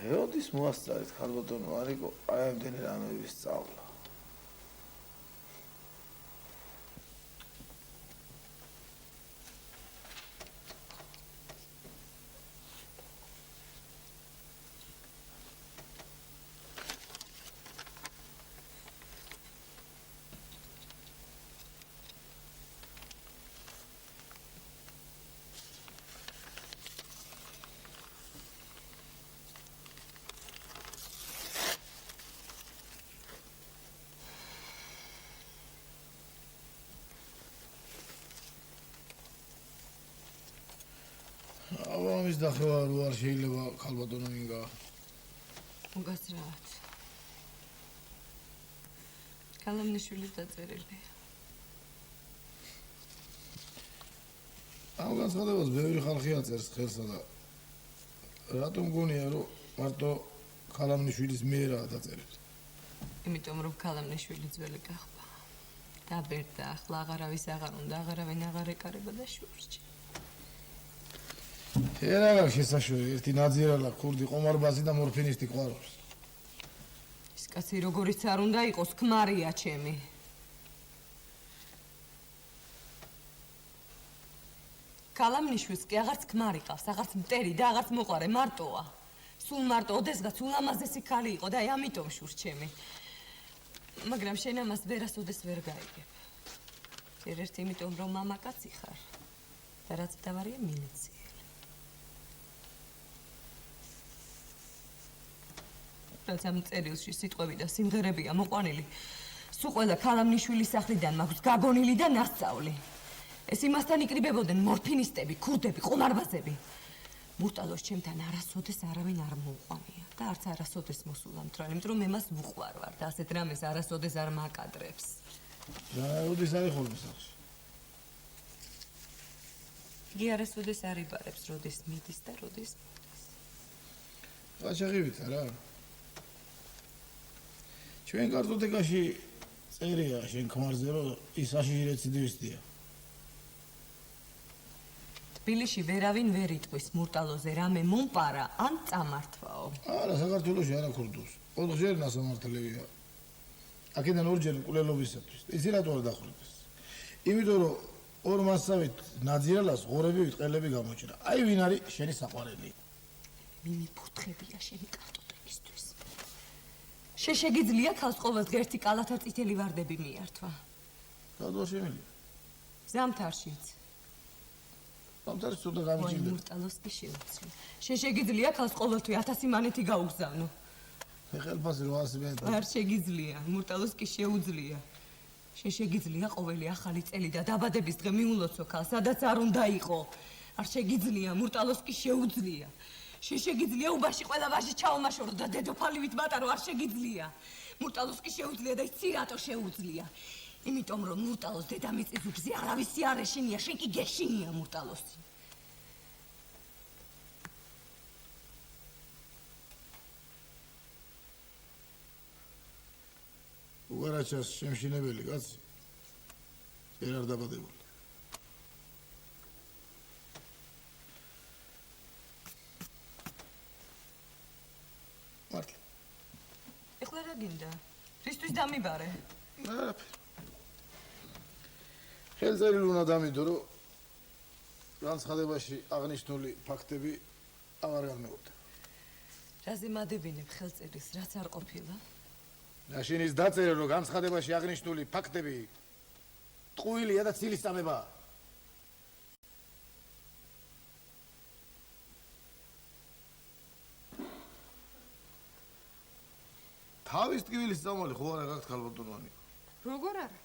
როდის მოასწარეთ ხალბატონო ანიკო აი ამდენი რამების სწავლა? ამის დახევა რო არ შეიძლება ხალბატონო მინგა. უგასრათ. კალამნიშვილის დაწერილი. ამ განცხადებას ბევრი ხალხი აწერს ხელსა და რატომ გონია რომ მარტო კალამნიშვილის მიერაა დაწერილი? იმიტომ რომ კალამნიშვილი ძველი გახდა. დაბერდა, ახლა აღარავის აღარ უნდა, აღარავინ აღარ ეკარება და შურჩი. ერაგა შესაშველი ერთი ნაძიერალა ქურდი ყომარბაზი და მორფინისტი ყვარობს. ის კაცი როგორიც არ უნდა იყოს, ქმარია ჩემი. კალამნიშვილს კი აღარც ქმარი ყავს, აღარც მტერი და აღარც მოყარე, მარტოა. სულ მარტო, ოდესღაც ულამაზესი ქალი იყო და აი ამიტომ შურს ჩემი. მაგრამ შენ ამას ვერასოდეს ვერ გაიგებ. ერთ იმიტომ რომ მამაკაცი ხარ და რაც მთავარია მინიციელი. რაც ამ წერილში სიტყვები და სიმღერებია მოყვანილი, სულ ყველა კალამნიშვილის სახლიდან მაქვს გაგონილი და ნასწავლი. ეს იმასთან იკრიბებოდნენ მორფინისტები, ქურდები, ყომარბაზები. მურტალოს ჩემთან არასოდეს არავინ არ მოუყვანია და არც არასოდეს მოსულა მთრალი, იმიტომ რომ მე მას ვუყვარ ვარ და ასეთ რამეს არასოდეს არ მაკადრებს. რა როდის არის ხოლმე სახლში? იგი არასოდეს არ იბარებს, როდის მიდის და როდის მოდის. ყაჩაღივით რა? ჩვენ კარტოტეკაში წერია შენ ქმარზე რომ ის აშიში რეციდივისტია. თბილისში ვერავინ ვერ იტყვის მურტალოზე რამე მომპარა ან წამართვაო. არა, საქართველოში არა ქურდოს. 4-ჯერ ნასამართლებია. აქედან 2-ჯერ მკვლელობისათვის. იცი რატო არ დახვრიტეს? იმიტომ რომ ორ მასავით ნაძირალას ღორები ვიტყელები გამოჭრა. აი ვინ არის შენი საყვარელი? მიმიფურთხებია შენი კარტოფლისთვის. შეშეგიძლია ქალს ყოველდღე ერთი კალათა წითელი ვარდები მიართვა. რატო შემიძლია? ზამთარშიც. ზამთარში თუ და გამიჭირდა. მურტალოს კი შეუძლია. შეშეგიძლია ქალს ყოველთვის 1000 მანეთი გაუგზავნო. ხელფასი 800 მეტი. არ შეგიძლია, მურტალოს კი შეუძლია. შეშეგიძლია ყოველი ახალი წელი და დაბადების დღე მიულოცო ქალს, სადაც არ უნდა იყო. არ შეგიძლია, მურტალოს კი შეუძლია. შეშეგიძლია უბაში ყველა ვაჟი ჩაომაშორო და დედოფალივით მატარო, არ შეგიძლია. მურტალოს კი შეუძლია და იცი რატო შეუძლია. იმიტომ რომ მურტალოს დედამიწის ზურგზე არავისი არ ეშინია, შენ კი გეშინია მურტალოსი. უგარაჩას შემშინებელი კაცი ვერ არ დაბადებული. მართლა. ეხლა რა გინდა? რისთვის დამიბარე? არაფერი. ხელწერილი უნდა დამიდო, რომ განცხადებაში აღნიშნული ფაქტები აღარ განმეორდება. რაზე მადებინებ ხელწერის, რაც არ ყოფილა? ნაშინის დაწერა, რომ განცხადებაში აღნიშნული ფაქტები ტყუილია და ცილის წამებაა. თავის ტკივილის წამალი ხო არა გაქვთ ქალბატონოვანი? როგორ არა?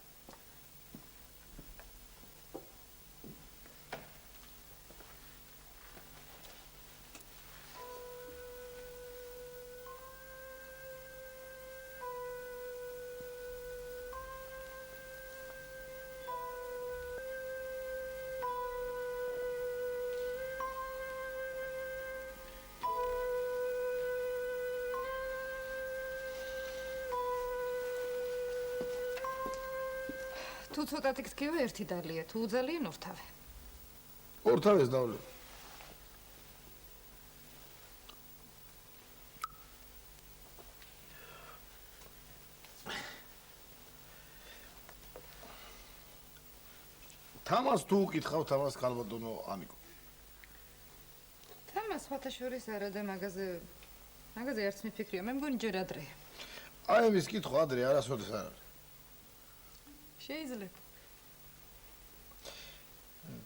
თუ ცოტათი გთქივე ერთი დალია, თუ უძალიან ორთავე. ორთავეს დავლე. თამას თუ უკითხავ თამას ქალბატონო ანიკო. თამას სხვათა შორის არა და მაგაზე არც მიფიქრია, მე მგონი ჯერ ადრეა. აი ამის კითხვა ადრე არასოდეს არ არის. შეიძლება.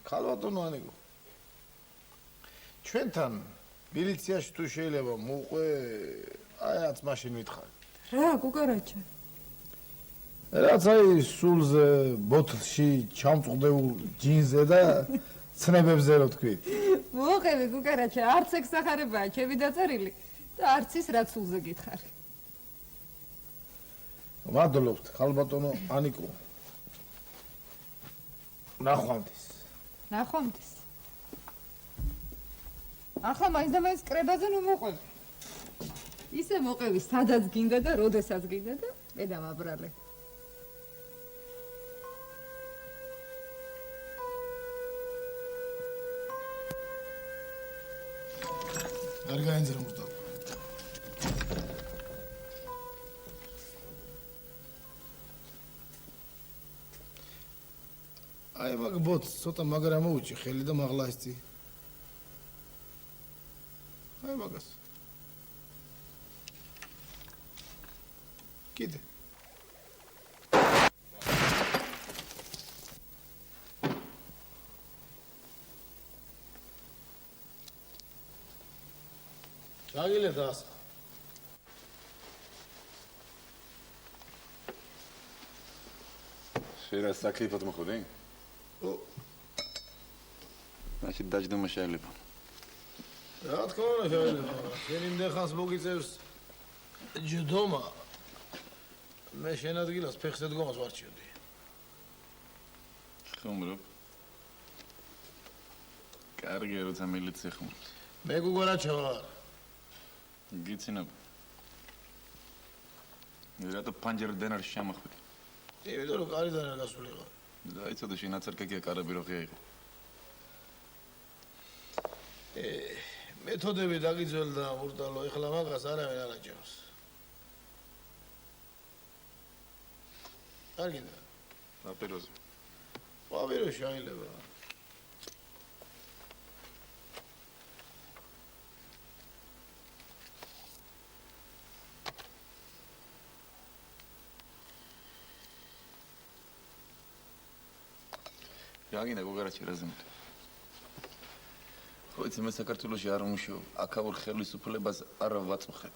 ქალბატონო ანიკო. ჩვენთან მილიციაში თუ შეიძლება მოყვე, აიაც მაშინ მითხარი. რა, გუგარაჩა? რაც აი სულზე, ბოთლში ჩამწუხდებულ ჯინზე და ცნებებზე რო თქვი. მოყევი გუგარაჩა, არც ეგ სახარებაა, ჩემი დაწერილი და არც ის რაც სულზე გითხარი. მადლობთ, ქალბატონო ანიკო. ნახვამდის. ნახვამდის. ახლა მაინც და მაინც კრებაზე ნუ მოყვევი. ისე მოყევი, სადაც გინდა და როდესაც გინდა და მე დამაბრალე. არ გაენძრა მურტალო. აი მაგ ბოც ცოტა მაგრა მოუჭი ხელი და მაღლა ისწი. აი მაგას. კიდე. ჩაგილე დას. შეიძლება საკლიფად მოხდე? ო, მაშინ დაждდომა შეიძლება. რა თქმა უნდა შეიძლება. შენ იმდენ ხანს მოგიწევს ჯდომა. მე შენ ადგილას ფეხს ედგომას ვარჩევდი. ხუმრობ. კარგი როცა მილიცია ხუმრობს. მე გუგარაჩა ვარ. გიცინობ. რატო პანჯერიდან არ შემოხვიდე? იმიტომ რომ კარიდან არ გასულიყო. დაიცოდე შენაცარკაკია კარები რო ღია იყო. მეთოდები დაგიძველდა მურტალო, ეხლა მაგას არავინ არ აჭერს. კარგია. აპიროზე. აპირო შეიძლება. Iagina გოგარაჩი რაზმით. ხო იცი მე საქართველოში არ ვმუშაობ, აქაურ ხელისუფლებას არ ვაწუხებ.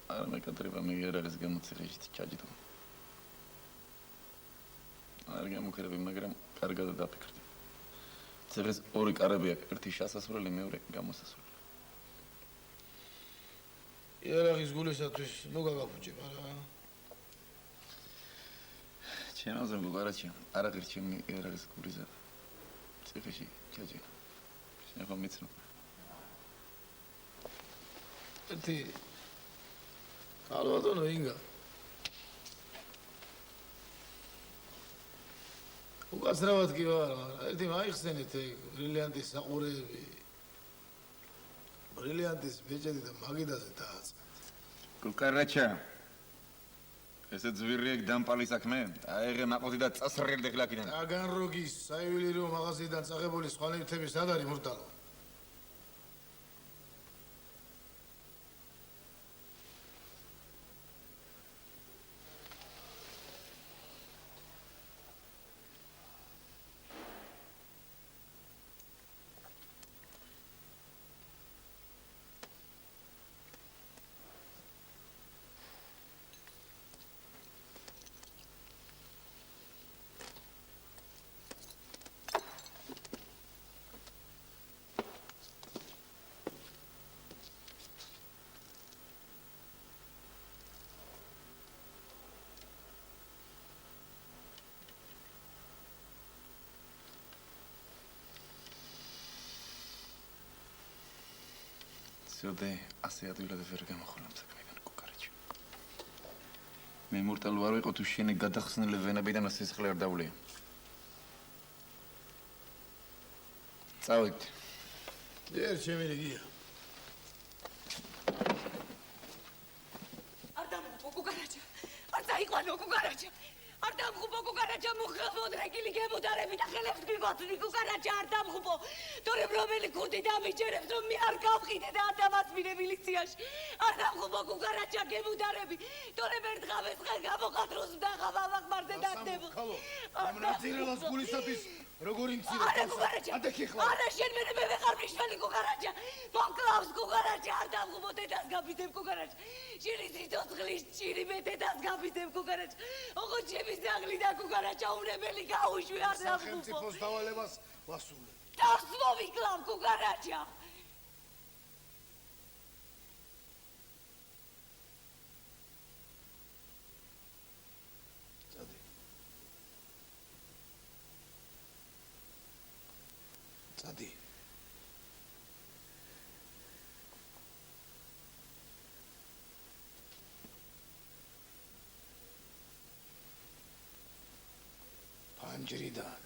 არ მეკატრება მე არ არის გამოციხეში ჩაჯდო. არ გამოკრები, მაგრამ კარგად დაფიქრდი. ცერეს ორი კარები აქვს, ერთი შესასვლელი, მეორე გამოსასვლელი. იარაღის გულისათვის ნუ გაგაფუჭებ, არა? ჩემზე გოგარაჩი არ აღარ ჩემი იარაღის გულიზა. ციხეში ჩაჯი. შეხო მიცნო. ერთი ალბათონო ინგა უკაცრავად კი ვარ, მაგრამ ერთი მაიხსენეთ ბრილიანტის საყურეები. ბრილიანტის ბეჭედი და მაგიდაზე დააწყეთ. გოგარაჩა ესე ძვირიეკ დამპალი საქმე? აიღე მაყოთი და წასრიელდე ხლაკიდან. ტაგანროგის საიუველირო მაღაზიიდან წაღებული სხვა ნივთები სად არის მურტალო? სიოდე ასე ადვილად ვერ გამოხვალამ საქმიდან გოგარაჩი. მე მურტალო არ ვიყო თუ შენი გადახსნილი ვენებიდან სისხლი არ დავლია. წავით. ჯერ ჩემი რიგია. არ დამხუბო გოგარაჩა. არ დაიყვანო გოგარაჩა. არ დამხუბო გოგარაჩა მოხელმოდ რეგილი გემუდარები და ხელებს გიგოთლი გოგარაჩა არ დამხუბო. თორემ რომელი ქურდი დამიჯერებს რომ მე არ გავყიდე და არ დამასმინე მილიციაში. არ დამხუბო გოგარაჩა გემუდარები. თორემ ერთხავეს ხელ გამოყადროს და ხავაღმარზე დაგდებო. ამ ნაცირელას გულისათვის როგორ იმცირე ადექი ხლა. არა შენ მე ვეღარ მიშველი გოგარაჩა. მომკლავს გოგარაჩა არ დამხუბო დედას გაბიდებ გოგარაჩა. შენი ციტოცხლის ჭირი მე დედას გაბიდებ გოგარაჩა. ოღო ჩემი ზაღლი და გოგარაჩა უნებელი გაუშვი არ დამხუბო. სახელმწიფოს დავალებას ვასრულებ. დას მოვიკლავ გოგარაჩა. წადი. ფანჯრიდან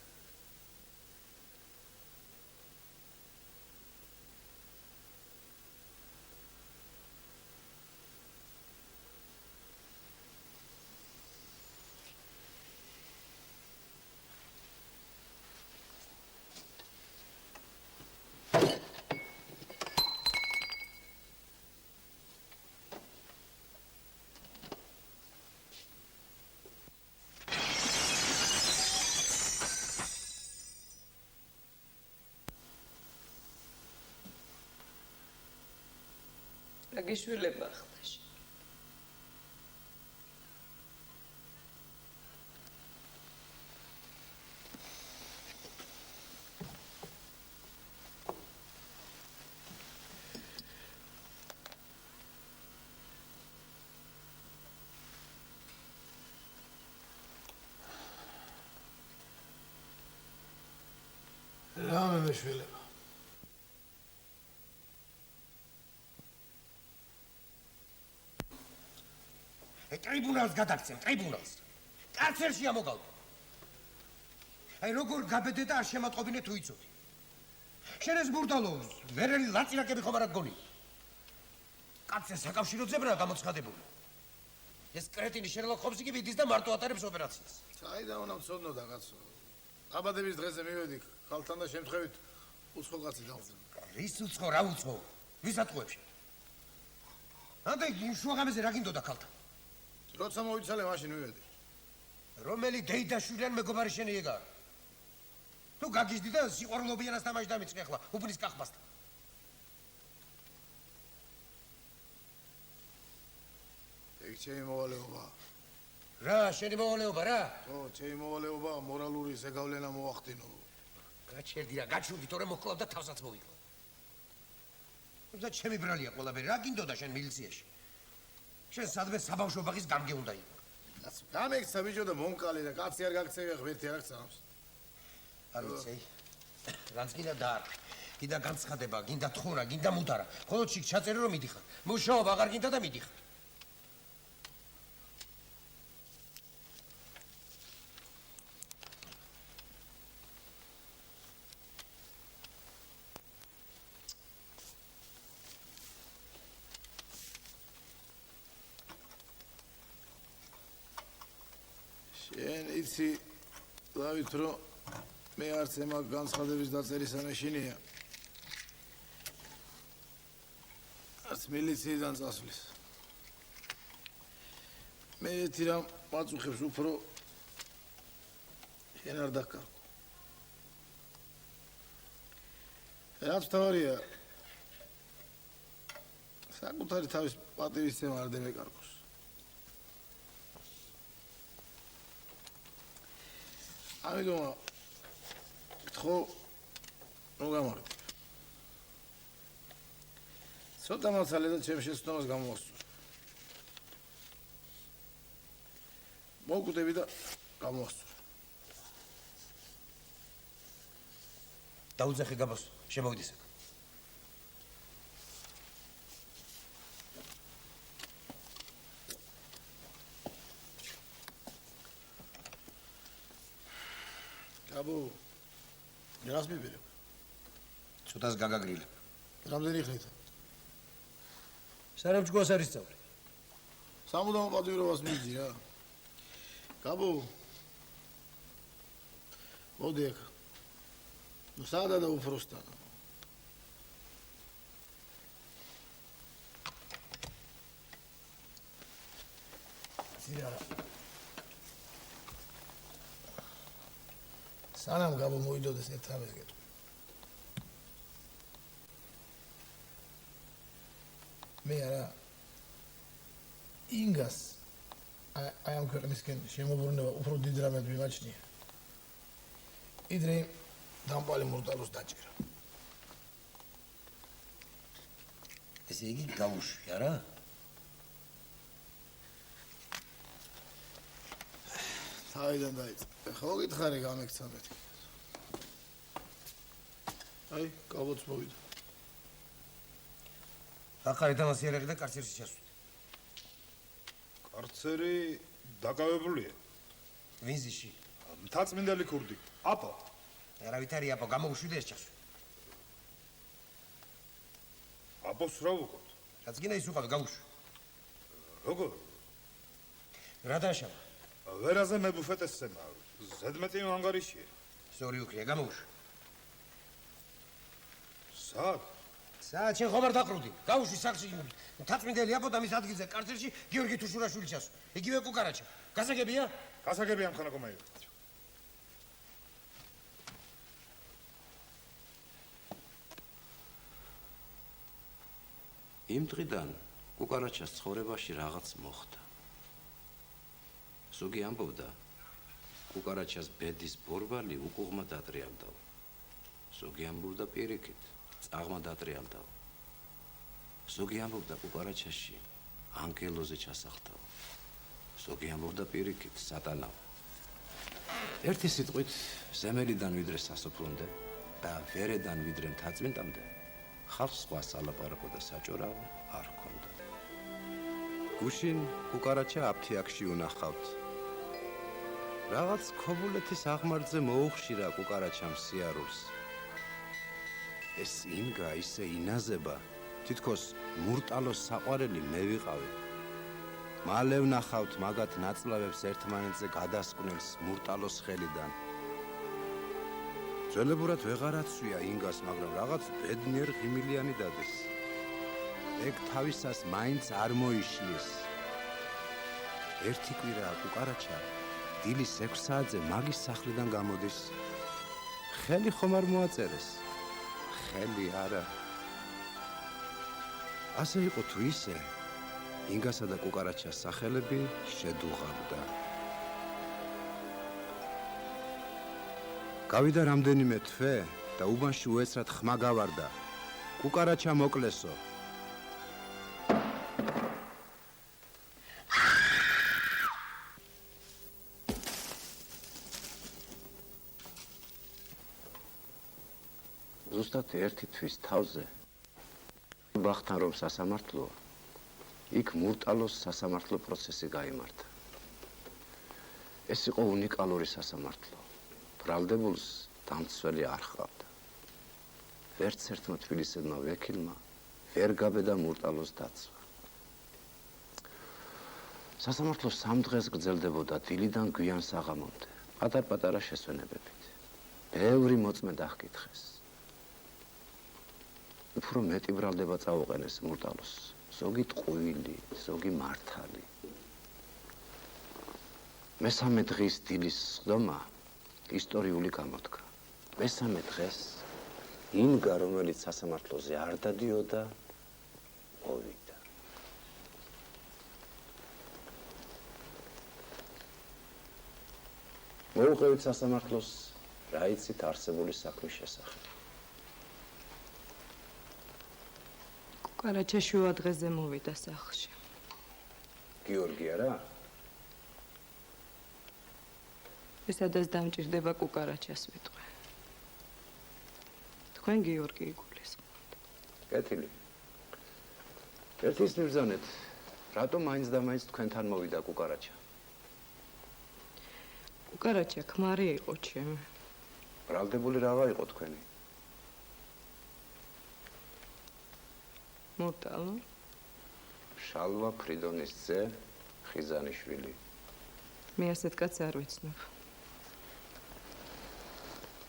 გიშვილება ახლა. რამე მეშველება. ტრიბუნალს გადაგცემ, ტრიბუნალს. კარცერში ამოგავდი. აი როგორ გაბედე და არ შემატყობინე თუ იცოდი. შენ ეს ბურდალოს, ვერელი ლაწინაკები ხომ არ გგონი? კაცზე საკავშირო ძებრაა გამოცხადებული. ეს კრეტინი შერლოკ ჰომსი კი ვიდის და მარტო ატარებს ოპერაციას. საიდან უნდა მცოდნოდა კაცო? დაბადების დღეზე მივედი ხალთან და შემთხვევით უცხო კაცი დავწერე. რის უცხო, რა უცხო? ვის ატყუებს შენ? ამდე შუაღამეზე რა გინდოდა ხალთან? როცა მოვიცალე მაშინ მივედი. რომელი დეიდაშვილი მეგობარი შენი ეგაა? თუ გაგიჟდი და სიყვარულობიანას თამაში დამიწყე ახლა უბნის კახბასთან. ეგ ჩემი მოვალეობა. რა, შენი მოვალეობა რა? ო, ჩემი მოვალეობა მორალური ზეგავლენა მოახდინო. გაჩერდი რა, გაჩურდი, თორე მოკლავ და თავსაც მოვიკლავ. და ჩემი ბრალია ყველაფერი, რა გინდოდა შენ მილიციაში? შენ სადმე საბავშვო ბაღის გამგე უნდა იყო. გამექცა ბიჭო და მომკალი და კაცი არ გაქცევია ღმერთი არ აქცავს. არ ვიცი. რაც გინდა დაარქვი. გინდა განცხადება, გინდა თხურა, გინდა მუდარა. ხოლო ჩიქ ჩაწერე რომ მიდიხარ. მუშაობა აღარ გინდა და მიდიხარ. შენ იცი დავით რომ მე არც ემაგ განცხადების დაწერისა მეშინია. არც მილიციიდან წასვლის. მე ერთი რამ მაწუხებს უფრო შენ არ დაკარგო. რაც თავარია საკუთარი თავის პატივისცემა არ დამეკარგოს. ამიტომ გთხოვ მოგამართ. ცოტა მასალე და ჩემ შეცდომას გამოვასწორე. მოგკვდები და გამოვასწორე. დაუძახე გაბოს, შემოვიდი საკ. გაბო, რას მიბერებ? ცოტას გაგაგრილებ. რამდენი ხნით? სარამჭკუას არის სწავლი. სამუდამო პატვირობას მიძი რა. გაბო. მოდი აქ. ნუ სადა და უფროსთან. ზირა. სანამ გაბო მოიდოდეს ერთ რამეს გეტყვი. მე არა ინგას აი ამ ქვეყნისკენ შემოbrunება უფრო დიდ რამედ მიმაჩნია. იდრე დამპალი მურტალოს დაჭერა. ესე იგი გავუშვი, არა? თავიდან დაიწყე. ხო გითხარი გამექცა მეთქი. აი, გავოც მოვიდა. ახალი დამასიერები და კარცერში ჩასვით. კარცერი დაკავებულია. ვინზიში. მთაწმინდელი ქურდი. აპო. არავით არის აპო, გამოვშვიდე ეს ჩასვით. აპოს რა ვუყოთ? რაც გინდა ის უყავი, გავუშვი. როგორ? რა დაშავა? ვერაზე მებუფეტესცემა. ზედმეტი ანგარიშია. სწორი უკრია, გამოვუშვი. სად? სად შენ ხომ არ დაყრუდი? გავუშვი საქმეში. მთაწმინდელი აპო და მის ადგილზე კარცერში გიორგი თუშურაშვილი ჩასვა. იგივე კუკარაჩა. გასაგებია? გასაგებია მხანა კომაიო. იმ დღიდან კუკარაჩას ცხოვრებაში რაღაც მოხდა. ზოგი ამბობდა, კუკარაჩას ბედის ბორბალი უკუღმა დატრიალდაო. ზოგი ამბობდა პირიქით, წაღმა დატრიალდაო. ზოგი ამბობდა კუკარაჩაში ანგელოზე ჩასახლდაო. ზოგი ამბობდა პირიქით, სატანაო. ერთი სიტყვით, ზემელიდან ვიდრე სასოფლომდე და ვერედან ვიდრე მთაწმინდამდე ხალხს სხვა სალაპარაკო და საჭორავო არ ჰქონდა. გუშინ კუკარაჩა აფთიაქში უნახავთ. რაღაც ქობულეთის აღმართზე მოუხშირა კუკარაჩამ სიარულს. ეს ინგა ისე ინაზება, თითქოს მურტალოს საყვარელი მე ვიყავი. მალე ვნახავთ მაგათ ნაწლავებს ერთმანეთზე გადასკვნელს მურტალოს ხელიდან. ძველებურად ვეღარაცვია ინგას, მაგრამ რაღაც ბედნიერ ღიმილიანი დადეს. ეგ თავისას მაინც არ მოიშლის. ერთი კვირაა კუკარაჩა დილის 6 საათზე მაგის სახლიდან გამოდის. ხელი ხომ არ მოაწერეს? ხელი არა. ასე იყო თუ ისე, ინგასა და კუკარაჩას სახელები შედუღავდა. გავიდა რამდენიმე თვე და უბანში უეცრად ხმა გავარდა. კუკარაჩა მოკლესო. ზუსტად ერთი თვის თავზე ბახთან რომ სასამართლოა, იქ მურტალოს სასამართლო პროცესი გაიმართა. ეს იყო უნიკალური სასამართლო. ბრალდებულს დამცველი არ ჰყავდა. ვერც ერთმა თბილისელმა ვექილმა ვერ გაბედა მურტალოს დაცვა. სასამართლო 3 დღეს გრძელდებოდა დილიდან გვიან საღამომდე, პატარ-პატარა შესვენებებით. ბევრი მოწმენდა ჰკითხეს. უფრო მეტი ბრალდება წაუყენეს მურტალოს, ზოგი ტყუილი, ზოგი მართალი. მესამე დღის დილის სხდომა ისტორიული გამოდგა. მესამე დღეს ინგა, რომელიც სასამართლოზე არ დადიოდა, მოვიდა. მოუყევით სასამართლოს რა იცით არსებული საქმის შესახებ. კუკარაჩა შუა დღეზე მოვიდა სახლში. გიორგი არა? სადაც დამჭირდება კუკარაჩას ვიტყვე. თქვენ გიორგი იგულისხმოთ. კეთილი. ერთის მიბრძანეთ, რატომ მაინც და მაინც თქვენთან მოვიდა კუკარაჩა? კუკარაჩა ქმარი იყო ჩემი. ბრალდებული რაღა იყო თქვენი? მურტალო? შალვა ფრიდონის ძე, ხიზანიშვილი. მე ასეთ კაცს არ ვიცნობ.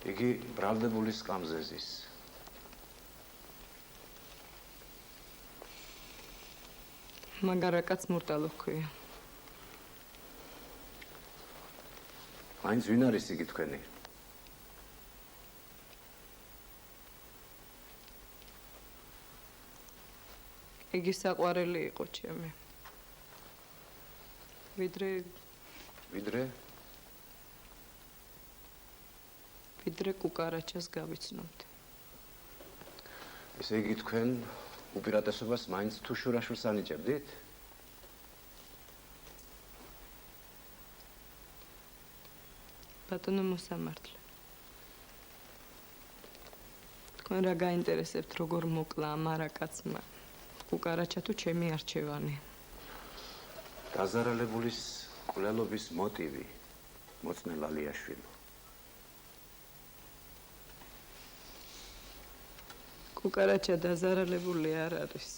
იგი ბრალდებული სკამზე ზის. მაგარა კაცს მურტალო ჰქვია. მაინც ვინ არის იგი თქვენი? იგი საყვარელი იყო ჩემი. ვიდრე კუკარაჩას გავიცნობდი. ესე იგი თქვენ უპირატესობას მაინც თუ შურაშვილს ანიჭებდით? ბატონო მოსამართლე. თქვენ რა გაინტერესებთ როგორ მოკლა ამ არა კაცმა? კუკარაჩა თუ ჩემი არჩევანი? დაზარალებულის კვლელობის მოტივი მოწმე ლალიაშვილი. კუკარაჩა დაზარალებული არ არის.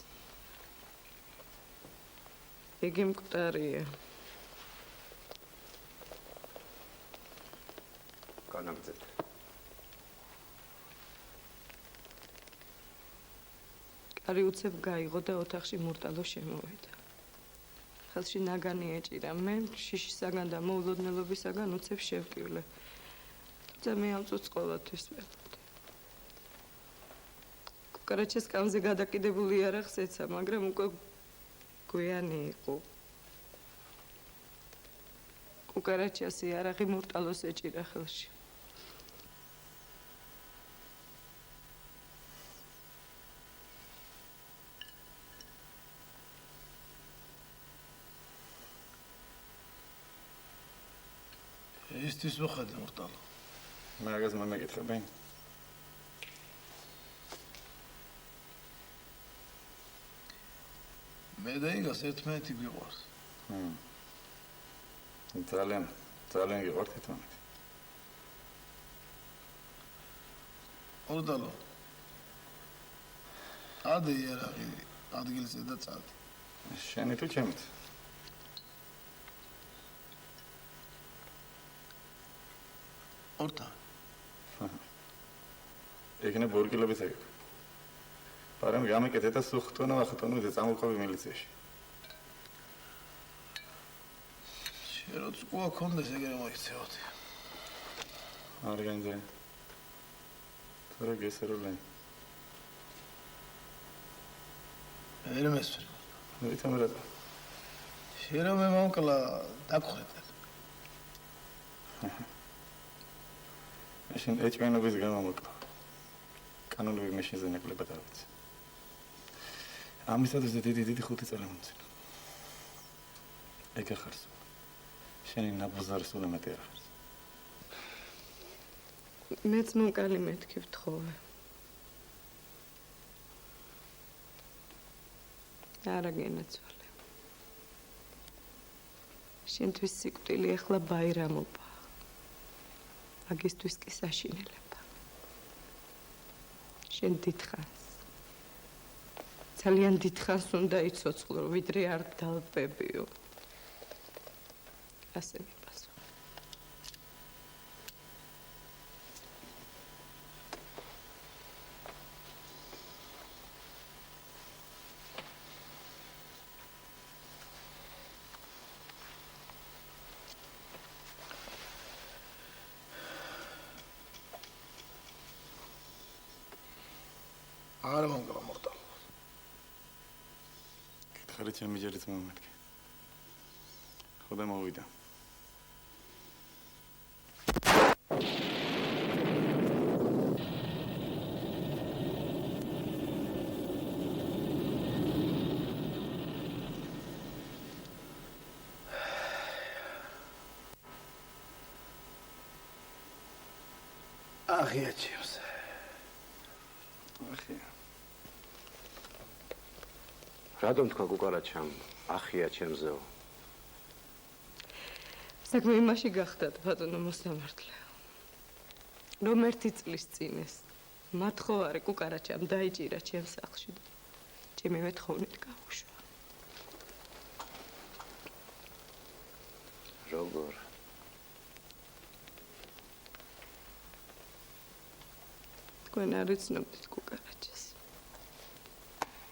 იგი მკვდარია. განაგრძეთ. კარი უცებ გაიღო და ოთახში მურტალო შემოვიდა. ხელში ნაგანი ეჭირა. მე შიშისაგან და მოულოდნელობისაგან უცებ შევკივლე. თუმცა მე ამ წუთს ყოველთვის ვეღებდი. კუკარაჩას კამზე გადაკიდებული იარაღს ეცა, მაგრამ უკვე გვიანი იყო. კუკარაჩას იარაღი მურტალოს ეჭირა ხელში. ისთვის ვხედე მურტალო. მაგას მომეკითხებენ? მე და ინგას ერთმანეთი გვიყვარს. ძალიან გიყვართ ერთმანეთი. ორდალო. ადე იარაღი ადგილზე და წადი. შენი თუ ჩემით? ორთა. ეგნე ბორგილებით ეგ. პარამ გამიკეთე და სუხტონა ვახტონო და წამოყვები მილიციაში. შეროც ყვა კონდეს ეგრე მოიქცეოდი. არ განძე. თორე გესეროლენ. ვერ მესვრი. ვითომ რა. შერო მე მომკლა დაგხვეწე. მაშინ ეჭვენობის გამომოკლა. კანონები მეშინზე ნაკლებად არ ვიცი. ამისათვის დიდი 5 წელი მომწინა. ეგ ახარს. შენი ნაბოზარი სულ მეტი არ ახარს. მეც მომკალი მეთქი ვთხოვე. არა გენაცვალე. შენთვის სიკვდილი ახლა ბაირამობა. მაგისთვის კი საშინელება. შენ დიდხანს. ძალიან დიდხანს უნდა იცოცხლო, ვიდრე არ დავბებიო. ასე მიპასუხა. არ მომკლა მორტალ. კითხარი ჩემი ჯერიც მომმეთქე. ხოდა მოვიდა. ახია ჩემს. ახია. რადომ თქვა კუკარაჩამ ახია ჩემზეო? საქმე იმაში გახდათ, ბატონო მოსამართლეო. რომ ერთი წლის წინეს მათხოვარი კუკარაჩამ დაიჭირა ჩემს სახლში და ჩემივე თხოვნით გაუშვა. როგორ? თქვენ არ იცნობთ კუკარაჩას.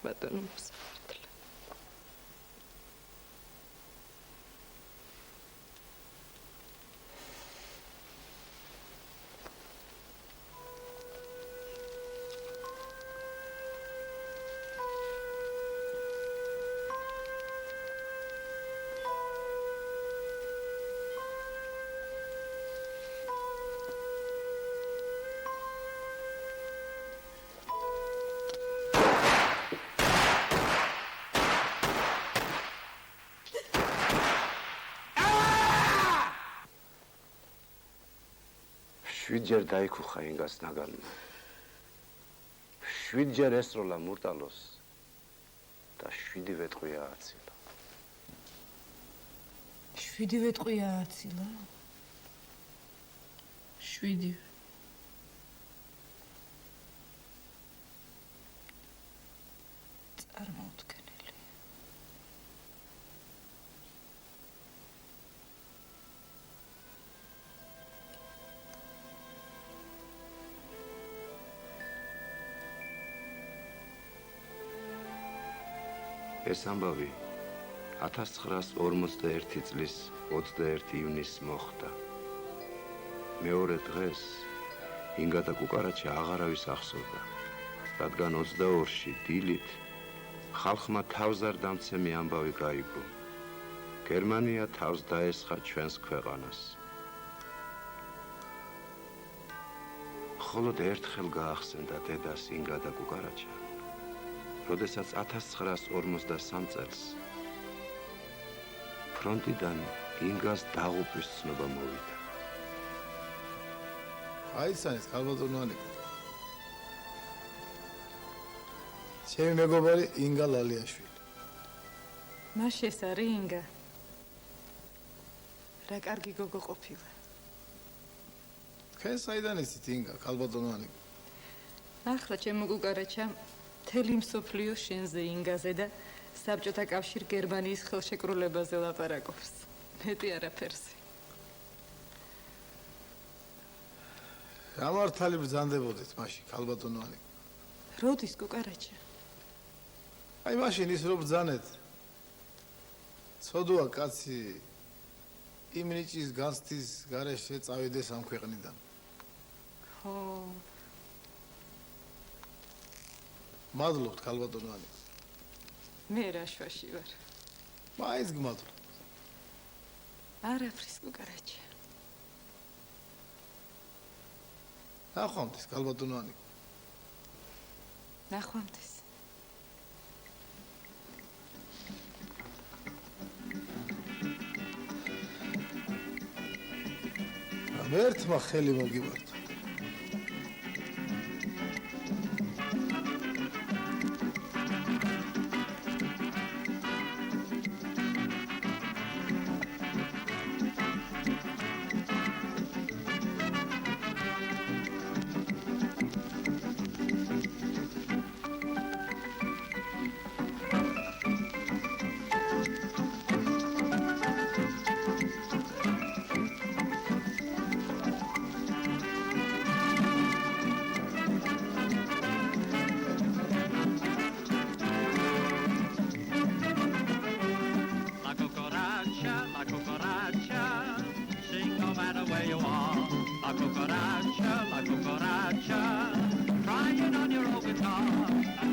ბატონო მოსამართლე. შვიდჯერ დაიქუხა ინგას ნაგანმა. შვიდჯერ ესროლა მურტალოს და 7 ვეტყვია აცილა. 7 ვეტყვია აცილა? 7. წარმოუდგენელი. ეს ამბავი 1941 წლის 21 ივნისს მოხდა. მეორე დღეს ინგა და კუკარაჩა აღარავის ახსოვდა, რადგან 22-ში დილით ხალხმა თავზარდამცემი ამბავი გაიგო. გერმანია თავს დაესხა ჩვენს ქვეყანას. მხოლოდ ერთხელ გაახსენდა დედას ინგა და კუკარაჩა, როდესაც 1953 წელს ფრონტიდან ინგას დაღუპვის ცნობა მოვიდა. აიცანეს ქალბატონო ანიკო. ჩემი მეგობარი ინგა ლალიაშვილი. მაშ ეს არის ინგა. რა კარგი გოგო ყოფილა. თქვენ საიდან იცით ინგა, ქალბატონანი? ახლა ჩემო გუგარაჩა მთელი მსოფლიო შენზე ინგაზე და საბჭოთა კავშირ გერმანიის ხელშეკრულებაზე ლაპარაკობს. მეტი არაფერზე. რა მართალი ბრძანდებოდით მაშინ, ქალბატონანი? როდის გუგარაჩა? აი მაშინ ის რო ბრძანეთ. ცოდუა კაცი იმ ნიჭის განცდის გარეშე წავიდეს ამ ქვეყნიდან. ხო. მადლობთ, ქალბატონანი. მე რა შვაში ვარ. მაინც გმადლობ. არაფრის გუგარაჩა. ნახვამდის, ქალბატონანი. ნახვამდის. ერთმა ხელი მოგიბარდა. La cucaracha, crying on your old guitar.